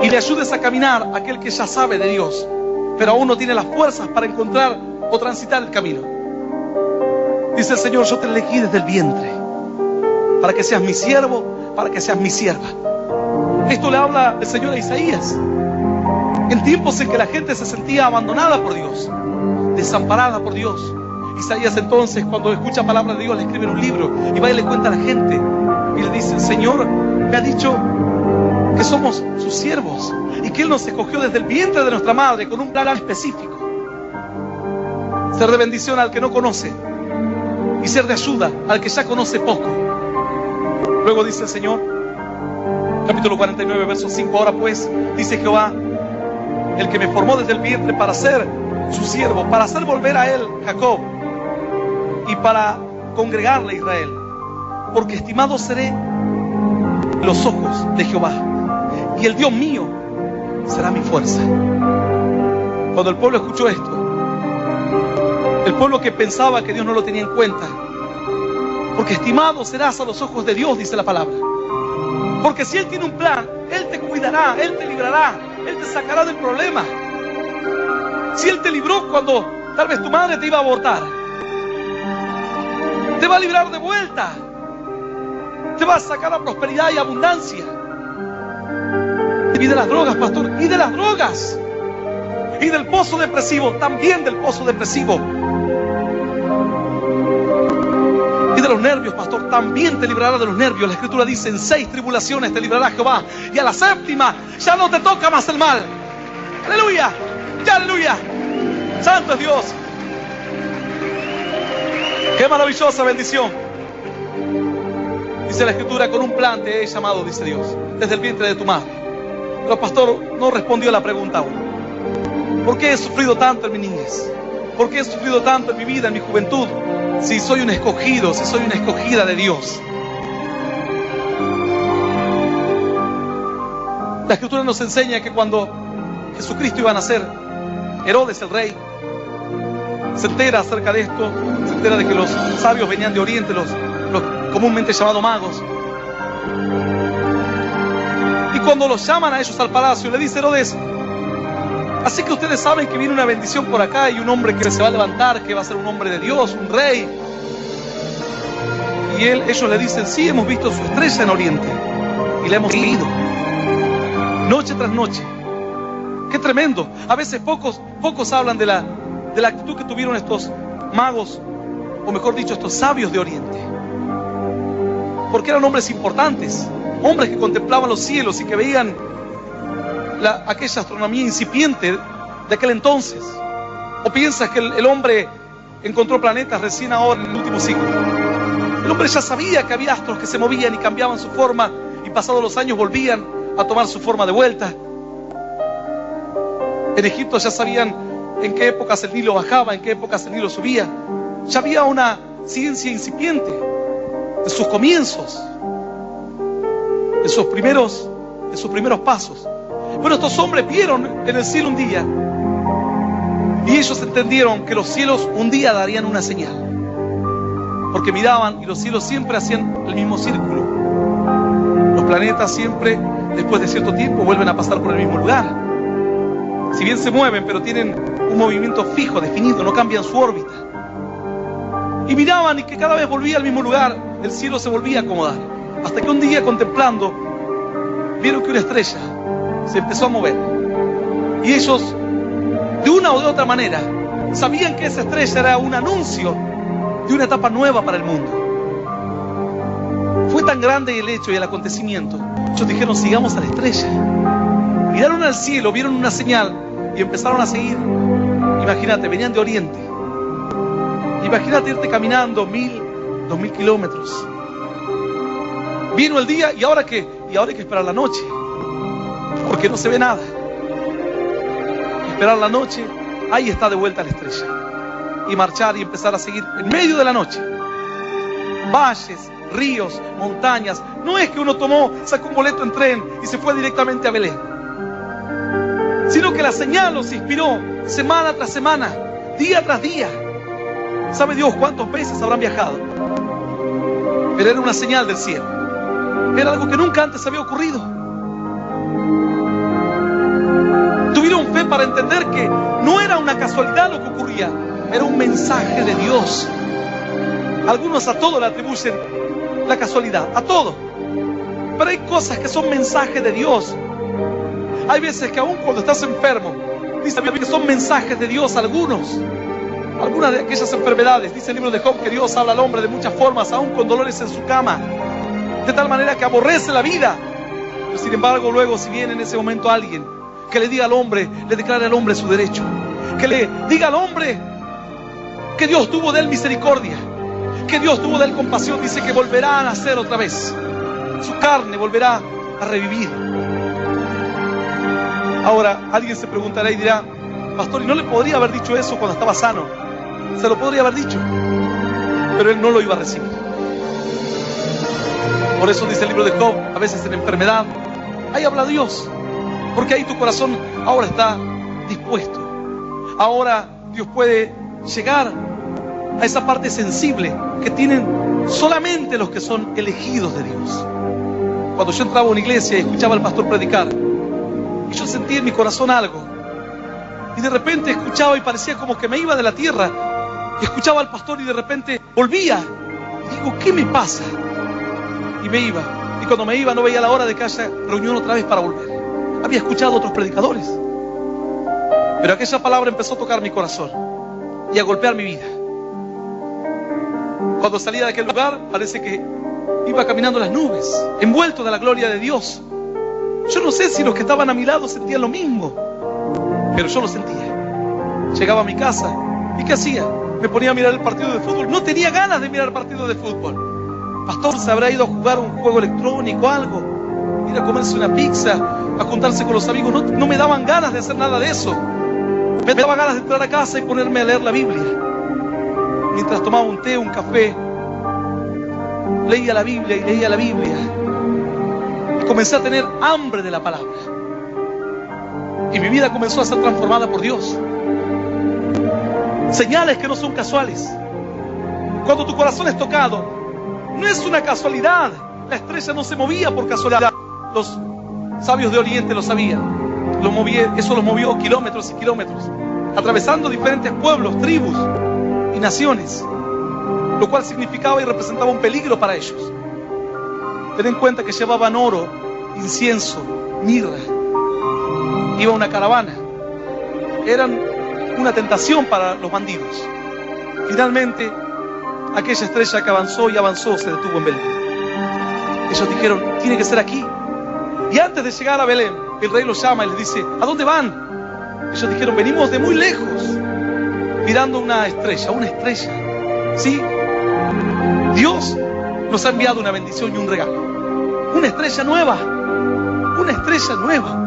A: y le ayudes a caminar a aquel que ya sabe de Dios, pero aún no tiene las fuerzas para encontrar o transitar el camino. Dice el Señor, yo te elegí desde el vientre para que seas mi siervo, para que seas mi sierva. Esto le habla el Señor a Isaías en tiempos en que la gente se sentía abandonada por Dios, desamparada por Dios. Isaías entonces, cuando escucha palabras de Dios, le escribe en un libro y va y le cuenta a la gente y le dice, el Señor me ha dicho que somos sus siervos y que Él nos escogió desde el vientre de nuestra madre con un plan específico: ser de bendición al que no conoce y ser de ayuda al que ya conoce poco. Luego dice el Señor, capítulo 49, verso 5, ahora pues, dice Jehová, el que me formó desde el vientre para ser su siervo, para hacer volver a él Jacob y para congregarle a Israel, porque estimado seré en los ojos de Jehová y el Dios mío será mi fuerza. Cuando el pueblo escuchó esto, el pueblo que pensaba que Dios no lo tenía en cuenta, porque estimado serás a los ojos de Dios, dice la palabra, porque si Él tiene un plan, Él te cuidará, Él te librará, Él te sacará del problema. Si Él te libró cuando tal vez tu madre te iba a abortar, te va a librar de vuelta, te va a sacar a prosperidad y abundancia. Y de las drogas, pastor, y de las drogas, y del pozo depresivo, también del pozo depresivo, y de los nervios, pastor, también te librará de los nervios. La Escritura dice, en 6 tribulaciones te librará Jehová, y a la 7ª ya no te toca más el mal. Aleluya, aleluya, santo es Dios. Qué maravillosa bendición. Dice la Escritura, con un plan te he llamado, dice Dios, desde el vientre de tu madre. Pero el pastor no respondió a la pregunta aún. ¿Por qué he sufrido tanto en mi niñez? ¿Por qué he sufrido tanto en mi vida, en mi juventud? Si soy un escogido, si soy una escogida de Dios. La Escritura nos enseña que cuando Jesucristo iba a nacer, Herodes el rey se entera acerca de esto, se entera de que los sabios venían de Oriente, los comúnmente llamados magos. Y cuando los llaman a ellos al palacio, le dice Herodes, así que ustedes saben que viene una bendición por acá y un hombre que se va a levantar, que va a ser un hombre de Dios, un rey. Y ellos le dicen, sí, hemos visto su estrella en Oriente y la hemos seguido noche tras noche. Qué tremendo. A veces pocos hablan de la actitud que tuvieron estos magos, o mejor dicho, estos sabios de Oriente, porque eran hombres importantes, hombres que contemplaban los cielos y que veían aquella astronomía incipiente de aquel entonces. ¿O piensas que el hombre encontró planetas recién ahora en el último siglo? El hombre ya sabía que había astros que se movían y cambiaban su forma, y pasados los años volvían a tomar su forma de vuelta. En Egipto ya sabían en qué épocas el Nilo bajaba, en qué épocas el Nilo subía. Ya había una ciencia incipiente en sus comienzos, en sus primeros pasos. Bueno, estos hombres vieron en el cielo un día y ellos entendieron que los cielos un día darían una señal, porque miraban y los cielos siempre hacían el mismo círculo. Los planetas siempre, después de cierto tiempo, vuelven a pasar por el mismo lugar. Si bien se mueven, pero tienen un movimiento fijo, definido, no cambian su órbita. Y miraban y que cada vez volvía al mismo lugar, el cielo se volvía a acomodar. Hasta que un día, contemplando, vieron que una estrella se empezó a mover. Y ellos, de una o de otra manera, sabían que esa estrella era un anuncio de una etapa nueva para el mundo. Fue tan grande el hecho y el acontecimiento, ellos dijeron, sigamos a la estrella. Miraron al cielo, vieron una señal y empezaron a seguir. Imagínate, venían de Oriente. Imagínate irte caminando 1000, 2000 kilómetros. Vino el día y ahora qué? Y ahora hay que esperar la noche, porque no se ve nada. Esperar la noche, ahí está de vuelta la estrella. y marchar y empezar a seguir en medio de la noche. Valles, ríos, montañas. No es que uno sacó un boleto en tren y se fue directamente a Belén, sino que la señal los inspiró semana tras semana, día tras día. ¿Sabe Dios cuántos meses habrán viajado? Pero era una señal del cielo. Era algo que nunca antes había ocurrido. Tuvieron fe para entender que no era una casualidad lo que ocurría, era un mensaje de Dios. Algunos a todo le atribuyen la casualidad, a todo. Pero hay cosas que son mensajes de Dios. Hay veces que aún cuando estás enfermo, dice que son mensajes de Dios algunas de aquellas enfermedades. Dice el libro de Job que Dios habla al hombre de muchas formas, aún con dolores en su cama, de tal manera que aborrece la vida. Pero sin embargo, luego si viene en ese momento alguien que le diga al hombre, le declare al hombre su derecho, que le diga al hombre que Dios tuvo de él misericordia, que Dios tuvo de él compasión, dice que volverá a nacer otra vez, su carne volverá a revivir. Ahora alguien se preguntará y dirá: pastor, ¿y no le podría haber dicho eso cuando estaba sano? Se lo podría haber dicho, pero él no lo iba a recibir. Por eso dice el libro de Job, a veces en enfermedad, ahí habla Dios, porque ahí tu corazón ahora está dispuesto. Ahora Dios puede llegar a esa parte sensible que tienen solamente los que son elegidos de Dios. Cuando yo entraba a una iglesia y escuchaba al pastor predicar, y yo sentía en mi corazón algo, y de repente escuchaba y parecía como que me iba de la tierra, y escuchaba al pastor y de repente volvía, y digo: ¿qué me pasa? Y me iba, y cuando me iba no veía la hora de que haya reunión otra vez para volver. Había escuchado a otros predicadores, pero aquella palabra empezó a tocar mi corazón y a golpear mi vida. Cuando salía de aquel lugar, parece que iba caminando en las nubes, envuelto de la gloria de Dios. Yo no sé si los que estaban a mi lado sentían lo mismo, pero yo lo sentía. Llegaba a mi casa, ¿y qué hacía? Me ponía a mirar el partido de fútbol. No tenía ganas de mirar el partido de fútbol. Pastor, se habrá ido a jugar un juego electrónico, algo, ir a comerse una pizza, a juntarse con los amigos. No me daban ganas de hacer nada de eso. Me daba ganas de entrar a casa y ponerme a leer la Biblia. Mientras tomaba un té, un café, leía la Biblia y leía la Biblia. Y comencé a tener hambre de la palabra. Y mi vida comenzó a ser transformada por Dios. Señales que no son casuales. Cuando tu corazón es tocado, no es una casualidad. La estrella no se movía por casualidad. Los sabios de Oriente lo sabían. Eso los movió kilómetros y kilómetros, atravesando diferentes pueblos, tribus y naciones, lo cual significaba y representaba un peligro para ellos. Ten en cuenta que llevaban oro, incienso, mirra. Iba una caravana. Eran una tentación para los bandidos. Finalmente, aquella estrella que avanzó y avanzó se detuvo en Belén. Ellos dijeron: tiene que ser aquí. Y antes de llegar a Belén, el rey los llama y les dice: ¿a dónde van? Ellos dijeron: venimos de muy lejos, mirando una estrella. ¿Sí? Dios nos ha enviado una bendición y un regalo. Una estrella nueva. Una estrella nueva.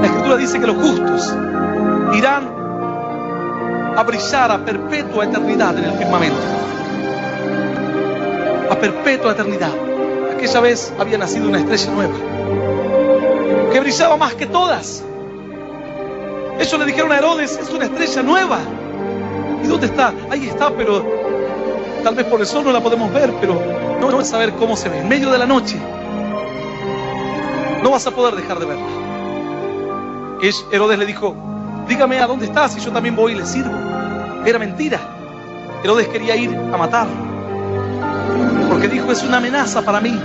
A: La Escritura dice que los justos irán a brillar a perpetua eternidad en el firmamento. A perpetua eternidad. Aquella vez había nacido una estrella nueva que brillaba más que todas. Ellos le dijeron a Herodes: es una estrella nueva. ¿Y dónde está? Ahí está, pero tal vez por el sol no la podemos ver, pero no vas a saber cómo se ve. En medio de la noche no vas a poder dejar de verla. Herodes le dijo: dígame a dónde estás y yo también voy y le sirvo. Era mentira. Herodes quería ir a matarlo, porque dijo: es una amenaza para mí,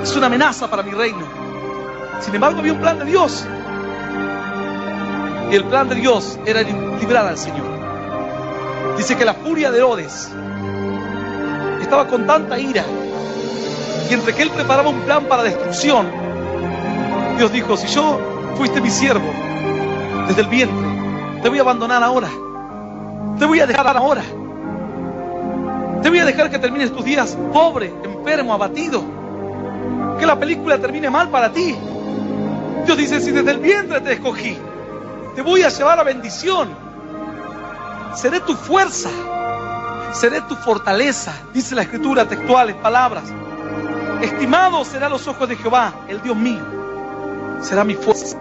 A: es una amenaza para mi reino. Sin embargo, había un plan de Dios, y el plan de Dios era librar al Señor. Dice que la furia de Herodes estaba con tanta ira, y entre que él preparaba un plan para destrucción, Dios dijo: si yo fuiste mi siervo desde el vientre, te voy a abandonar ahora, te voy a dejar ahora. Te voy a dejar que termines tus días pobre, enfermo, abatido. Que la película termine mal para ti. Dios dice: si desde el vientre te escogí, te voy a llevar a bendición. seré tu fuerza, seré tu fortaleza, dice la escritura, textuales, palabras. Estimado será a los ojos de Jehová, el Dios mío, será mi fuerza.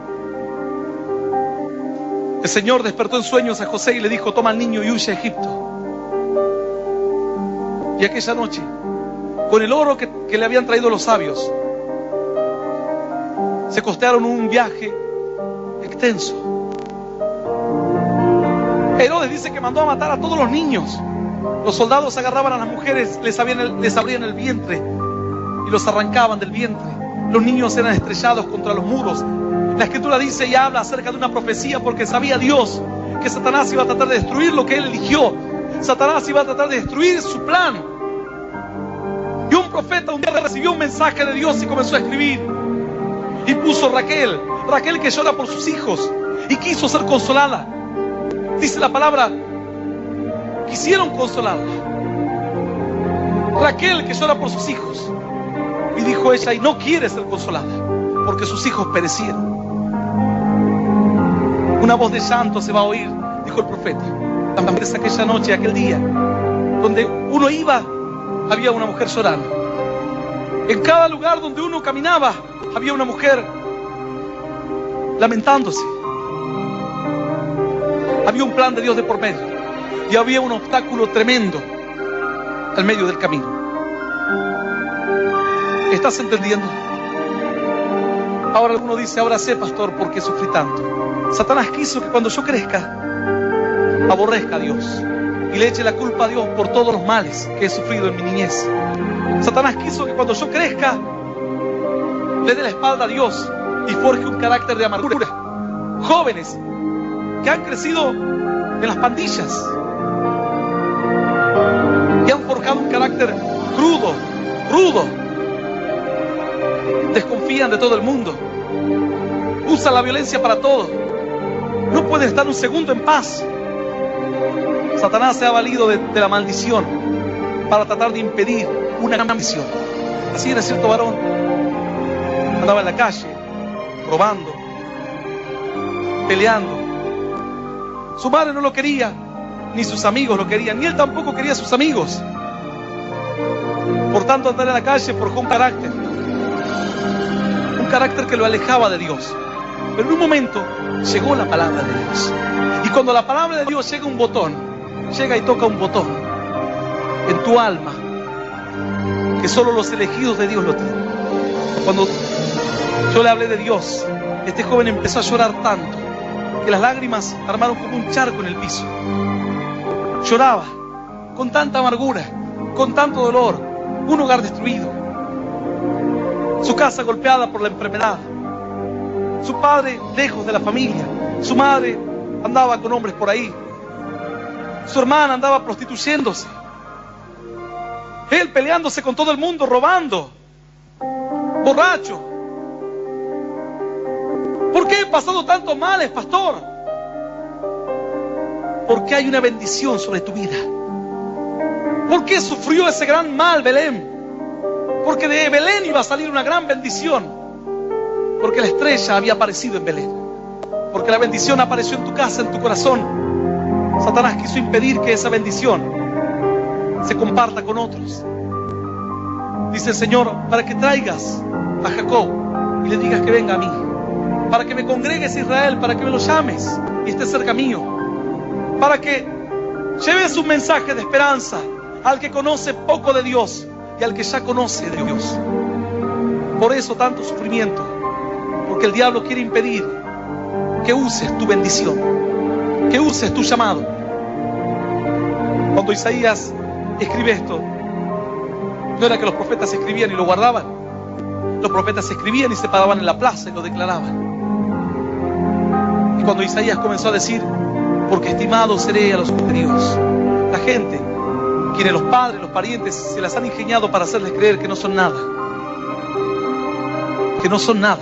A: El Señor despertó en sueños a José y le dijo: toma al niño y huye a Egipto. Y aquella noche, con el oro que le habían traído los sabios, se costearon un viaje extenso. Herodes dice que mandó a matar a todos los niños. Los soldados agarraban a las mujeres, les abrían el vientre y los arrancaban del vientre. Los niños eran estrellados contra los muros. La escritura dice y habla acerca de una profecía, porque sabía Dios que Satanás iba a tratar de destruir lo que él eligió. Satanás iba a tratar de destruir su plan. Y un profeta un día recibió un mensaje de Dios y comenzó a escribir. Y puso Raquel que llora por sus hijos y quiso ser consolada. Dice la palabra, quisieron consolarla. Raquel que llora por sus hijos. Y dijo ella, y no quiere ser consolada, porque sus hijos perecieron. Una voz de llanto se va a oír, dijo el profeta. También es aquella noche, aquel día, donde uno iba, había una mujer llorando. En cada lugar donde uno caminaba, había una mujer lamentándose. Había un plan de Dios de por medio. Y había un obstáculo tremendo al medio del camino. ¿Estás entendiendo? Ahora alguno dice, ahora sé, pastor, por qué sufrí tanto. Satanás quiso que cuando yo crezca, aborrezca a Dios y le eche la culpa a Dios por todos los males que he sufrido en mi niñez. Satanás quiso que cuando yo crezca, le dé la espalda a Dios y forje un carácter de amargura. Jóvenes que han crecido en las pandillas y han forjado un carácter crudo, rudo, desconfían de todo el mundo, usan la violencia para todo, no pueden estar un segundo en paz. Satanás se ha valido de la maldición para tratar de impedir una gran misión. Así era cierto varón, andaba en la calle robando, peleando. Su madre no lo quería, ni sus amigos lo querían, ni él tampoco quería a sus amigos. Por tanto, andar en la calle forjó un carácter que lo alejaba de Dios. Pero en un momento llegó la palabra de Dios. Y cuando la palabra de Dios llega y toca un botón en tu alma, que solo los elegidos de Dios lo tienen. Cuando yo le hablé de Dios, este joven empezó a llorar tanto que las lágrimas armaron como un charco en el piso. Lloraba con tanta amargura, con tanto dolor, un hogar destruido, su casa golpeada por la enfermedad, su padre lejos de la familia, su madre andaba con hombres por ahí, su hermana andaba prostituyéndose, él peleándose con todo el mundo, robando, borracho. ¿Por qué he pasado tantos males, pastor? Porque hay una bendición sobre tu vida. ¿Por qué sufrió ese gran mal Belén? Porque de Belén iba a salir una gran bendición. Porque la estrella había aparecido en Belén. Porque la bendición apareció en tu casa, en tu corazón. Satanás quiso impedir que esa bendición se comparta con otros. Dice el Señor, para que traigas a Jacob y le digas que venga a mí. Para que me congregues a Israel, para que me lo llames y estés cerca mío. Para que lleves un mensaje de esperanza al que conoce poco de Dios y al que ya conoce de Dios. Por eso tanto sufrimiento, porque el diablo quiere impedir que uses tu bendición, que uses tu llamado. Cuando Isaías escribe esto, no era que los profetas escribían y lo guardaban. Los profetas escribían y se paraban en la plaza y lo declaraban. Y cuando Isaías comenzó a decir, porque estimado seré a los ojos de Dios, la gente, quienes los padres, los parientes, se las han ingeniado para hacerles creer que no son nada. Que no son nada.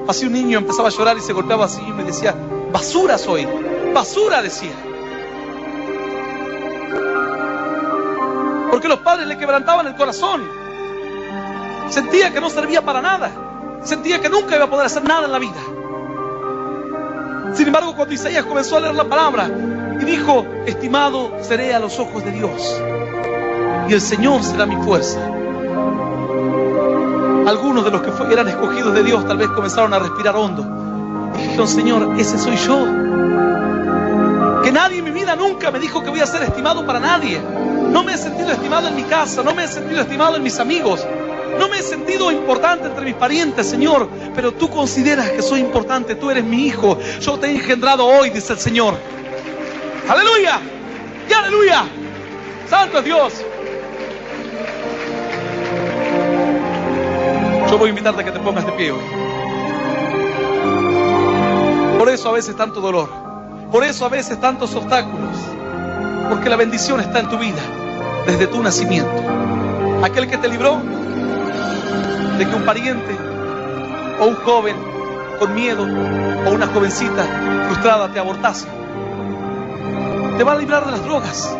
A: Así un niño empezaba a llorar y se golpeaba así y me decía, basura soy, basura decía. Porque los padres le quebrantaban el corazón. Sentía que no servía para nada. Sentía que nunca iba a poder hacer nada en la vida. Sin embargo, cuando Isaías comenzó a leer la palabra, Y dijo, estimado seré a los ojos de Dios, y el Señor será mi fuerza. Algunos de los que eran escogidos de Dios tal vez comenzaron a respirar hondo y dijeron, Señor, ese soy yo. Que nadie en mi vida nunca me dijo que voy a ser estimado para nadie. No me he sentido estimado en mi casa, no me he sentido estimado en mis amigos, no me he sentido importante entre mis parientes, Señor. Pero tú consideras que soy importante, tú eres mi hijo, yo te he engendrado hoy, dice el Señor. ¡Aleluya! ¡Y aleluya! ¡Santo es Dios! Yo voy a invitarte a que te pongas de pie hoy. Por eso a veces tanto dolor, por eso a veces tantos obstáculos, porque la bendición está en tu vida desde tu nacimiento. Aquel que te libró de que un pariente o un joven con miedo o una jovencita frustrada te abortase, te va a librar de las drogas.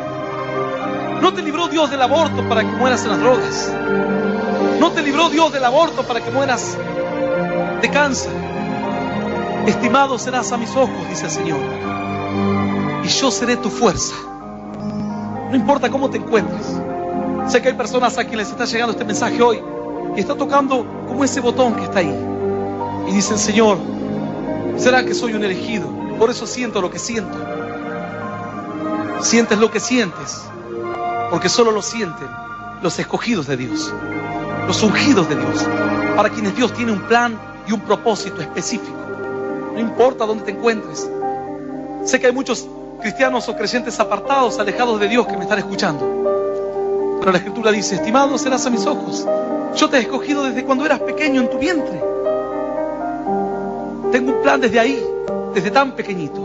A: No te libró Dios del aborto para que mueras en las drogas. No te libró Dios del aborto para que mueras de cáncer. Estimado serás a mis ojos, dice el Señor, y yo seré tu fuerza. No importa cómo te encuentres. Sé que hay personas a quienes les está llegando este mensaje hoy y está tocando como ese botón que está ahí y dicen, Señor, ¿será que soy un elegido? Por eso siento lo que siento. Sientes lo que sientes porque solo lo sienten los escogidos de Dios, los ungidos de Dios, para quienes Dios tiene un plan y un propósito específico. No importa dónde te encuentres. Sé que hay muchos cristianos o creyentes apartados, alejados de Dios, que me están escuchando. Pero la Escritura dice, estimado serás a mis ojos. Yo te he escogido desde cuando eras pequeño en tu vientre. Tengo un plan desde ahí, desde tan pequeñito.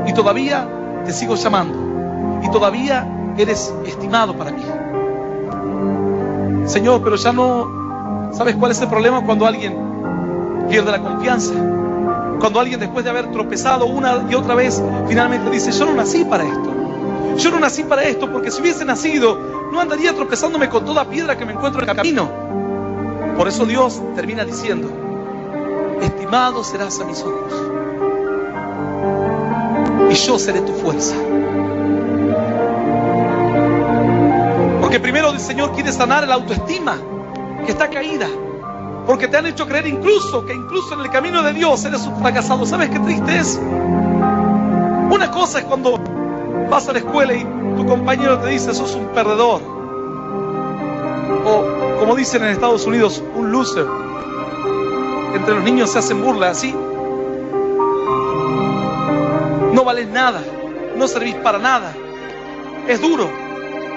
A: Y todavía te sigo llamando. Y todavía eres estimado para mí. Señor, pero ya no... ¿Sabes cuál es el problema? Cuando alguien pierde la confianza. Cuando alguien, después de haber tropezado una y otra vez, finalmente dice, yo no nací para esto. Yo no nací para esto, porque si hubiese nacido, no andaría tropezándome con toda piedra que me encuentro en el camino. Por eso Dios termina diciendo, estimado serás a mis ojos, y yo seré tu fuerza. Porque primero el Señor quiere sanar la autoestima que está caída. Porque te han hecho creer incluso en el camino de Dios eres un fracasado. ¿Sabes qué triste es? Una cosa es cuando vas a la escuela y tu compañero te dice, sos un perdedor. O, como dicen en Estados Unidos, un loser. Entre los niños se hacen burla así. No vales nada, no servís para nada. Es duro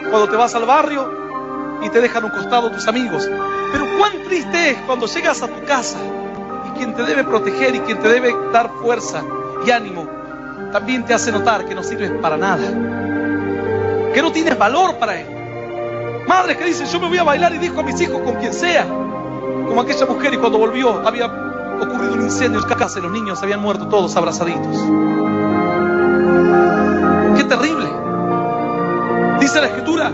A: cuando te vas al barrio y te dejan a un costado tus amigos. Pero cuán triste es cuando llegas a tu casa y quien te debe proteger y quien te debe dar fuerza y ánimo también te hace notar que no sirves para nada, que no tienes valor para él. Madres que dicen, yo me voy a bailar y dejo a mis hijos con quien sea, como aquella mujer, y cuando volvió había ocurrido un incendio en casa y los niños habían muerto todos abrazaditos. ¡Qué terrible! Dice la Escritura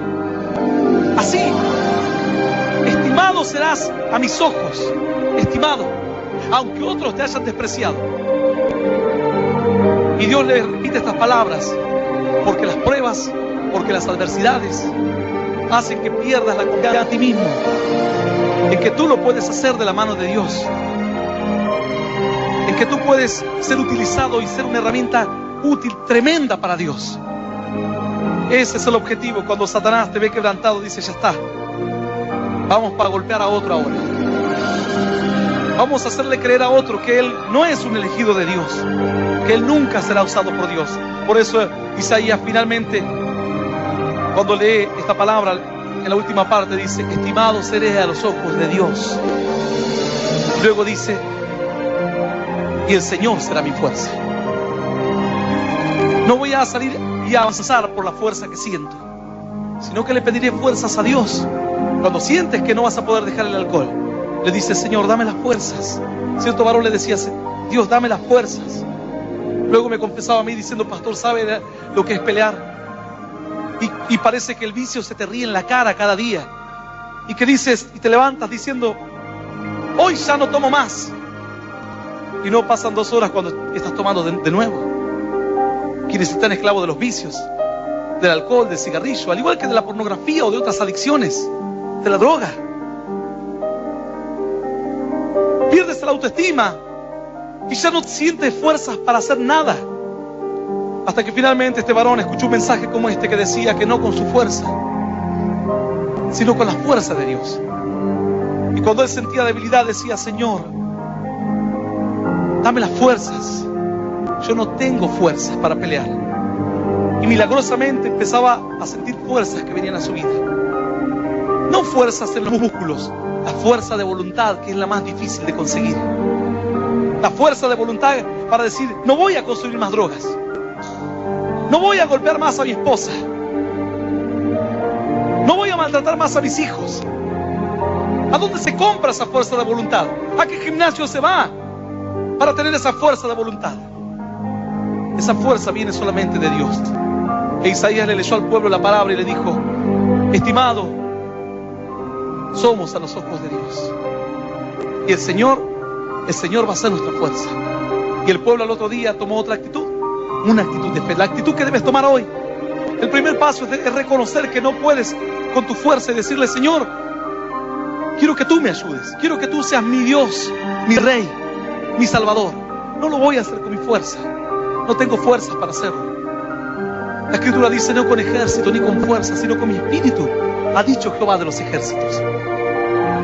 A: así, estimado serás a mis ojos, estimado, aunque otros te hayan despreciado. Y Dios le repite estas palabras porque las pruebas, porque las adversidades hacen que pierdas la confianza en ti mismo, en que tú lo puedes hacer de la mano de Dios, en que tú puedes ser utilizado y ser una herramienta útil, tremenda para Dios. Ese es el objetivo. Cuando Satanás te ve quebrantado, dice, ya está, vamos para golpear a otro ahora. Vamos a hacerle creer a otro que él no es un elegido de Dios, que él nunca será usado por Dios. Por eso Isaías finalmente, cuando lee esta palabra, en la última parte dice, estimado seré a los ojos de Dios. Y luego dice, y el Señor será mi fuerza. No voy a salir y a avanzar por la fuerza que siento, sino que le pediré fuerzas a Dios. Cuando sientes que no vas a poder dejar el alcohol, le dices, Señor, dame las fuerzas. Cierto varón le decía, Dios, dame las fuerzas. Luego me confesaba a mí diciendo, pastor, ¿sabe lo que es pelear? Y parece que el vicio se te ríe en la cara cada día. Y que dices, y te levantas diciendo, hoy ya no tomo más. Y no pasan 2 horas cuando estás tomando de nuevo. quienes están esclavos de los vicios, del alcohol, del cigarrillo, al igual que de la pornografía o de otras adicciones, de la droga. Pierdes la autoestima y ya no sientes fuerzas para hacer nada. Hasta que finalmente este varón escuchó un mensaje como este que decía que no con su fuerza, sino con la fuerza de Dios. Y cuando él sentía debilidad decía: Señor, dame las fuerzas. Yo no tengo fuerzas para pelear. Y milagrosamente empezaba a sentir fuerzas que venían a su vida. No fuerzas en los músculos, la fuerza de voluntad, que es la más difícil de conseguir. La fuerza de voluntad para decir: no voy a consumir más drogas, no voy a golpear más a mi esposa, no voy a maltratar más a mis hijos. ¿A dónde se compra esa fuerza de voluntad? ¿A qué gimnasio se va para tener esa fuerza de voluntad? Esa fuerza viene solamente de Dios. E Isaías le leyó al pueblo la palabra y le dijo: estimado, somos a los ojos de Dios. Y el Señor va a ser nuestra fuerza. Y el pueblo al otro día tomó otra actitud, una actitud de fe, la actitud que debes tomar hoy. El primer paso es reconocer que no puedes con tu fuerza y decirle: Señor, quiero que tú me ayudes, quiero que tú seas mi Dios, mi Rey, mi Salvador. No lo voy a hacer con mi fuerza, no tengo fuerzas para hacerlo. La Escritura dice: no con ejército ni con fuerza, sino con mi espíritu, ha dicho Jehová de los ejércitos.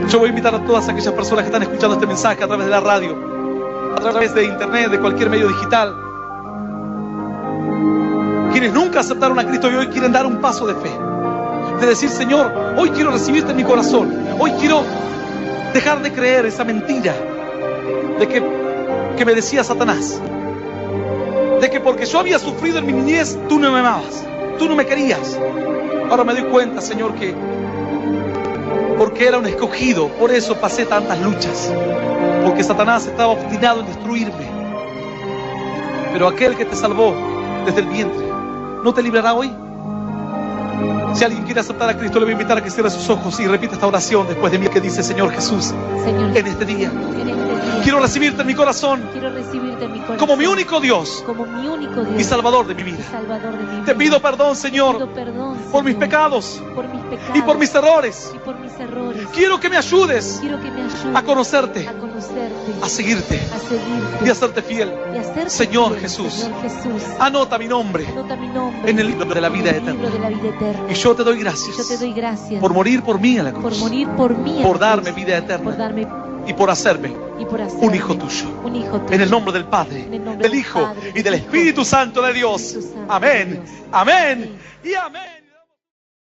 A: Yo voy a invitar a todas aquellas personas que están escuchando este mensaje a través de la radio, a través de internet, de cualquier medio digital, quienes nunca aceptaron a Cristo y hoy quieren dar un paso de fe, de decir: Señor, hoy quiero recibirte en mi corazón, hoy quiero dejar de creer esa mentira de que me decía Satanás, de que porque yo había sufrido en mi niñez, tú no me amabas, tú no me querías. Ahora me doy cuenta, Señor, que porque era un escogido, por eso pasé tantas luchas, porque Satanás estaba obstinado en destruirme. Pero aquel que te salvó desde el vientre, ¿no te librará hoy? Si alguien quiere aceptar a Cristo, le voy a invitar a que cierre sus ojos y repita esta oración después de mí, que dice: Señor Jesús,
B: Señor,
A: en este día quiero recibirte en mi corazón, como mi único Dios, y Salvador de mi vida. Te pido perdón, Señor, por mis pecados y por mis errores. Quiero que me ayudes a conocerte, a seguirte y a serte fiel. Señor Jesús, anota mi nombre en el libro de la vida eterna. Y yo te doy gracias por morir por mí en la cruz, por darme vida eterna y por hacerme un hijo tuyo. En el nombre del Padre, del Hijo y del Espíritu Santo de Dios. Amén, amén y amén.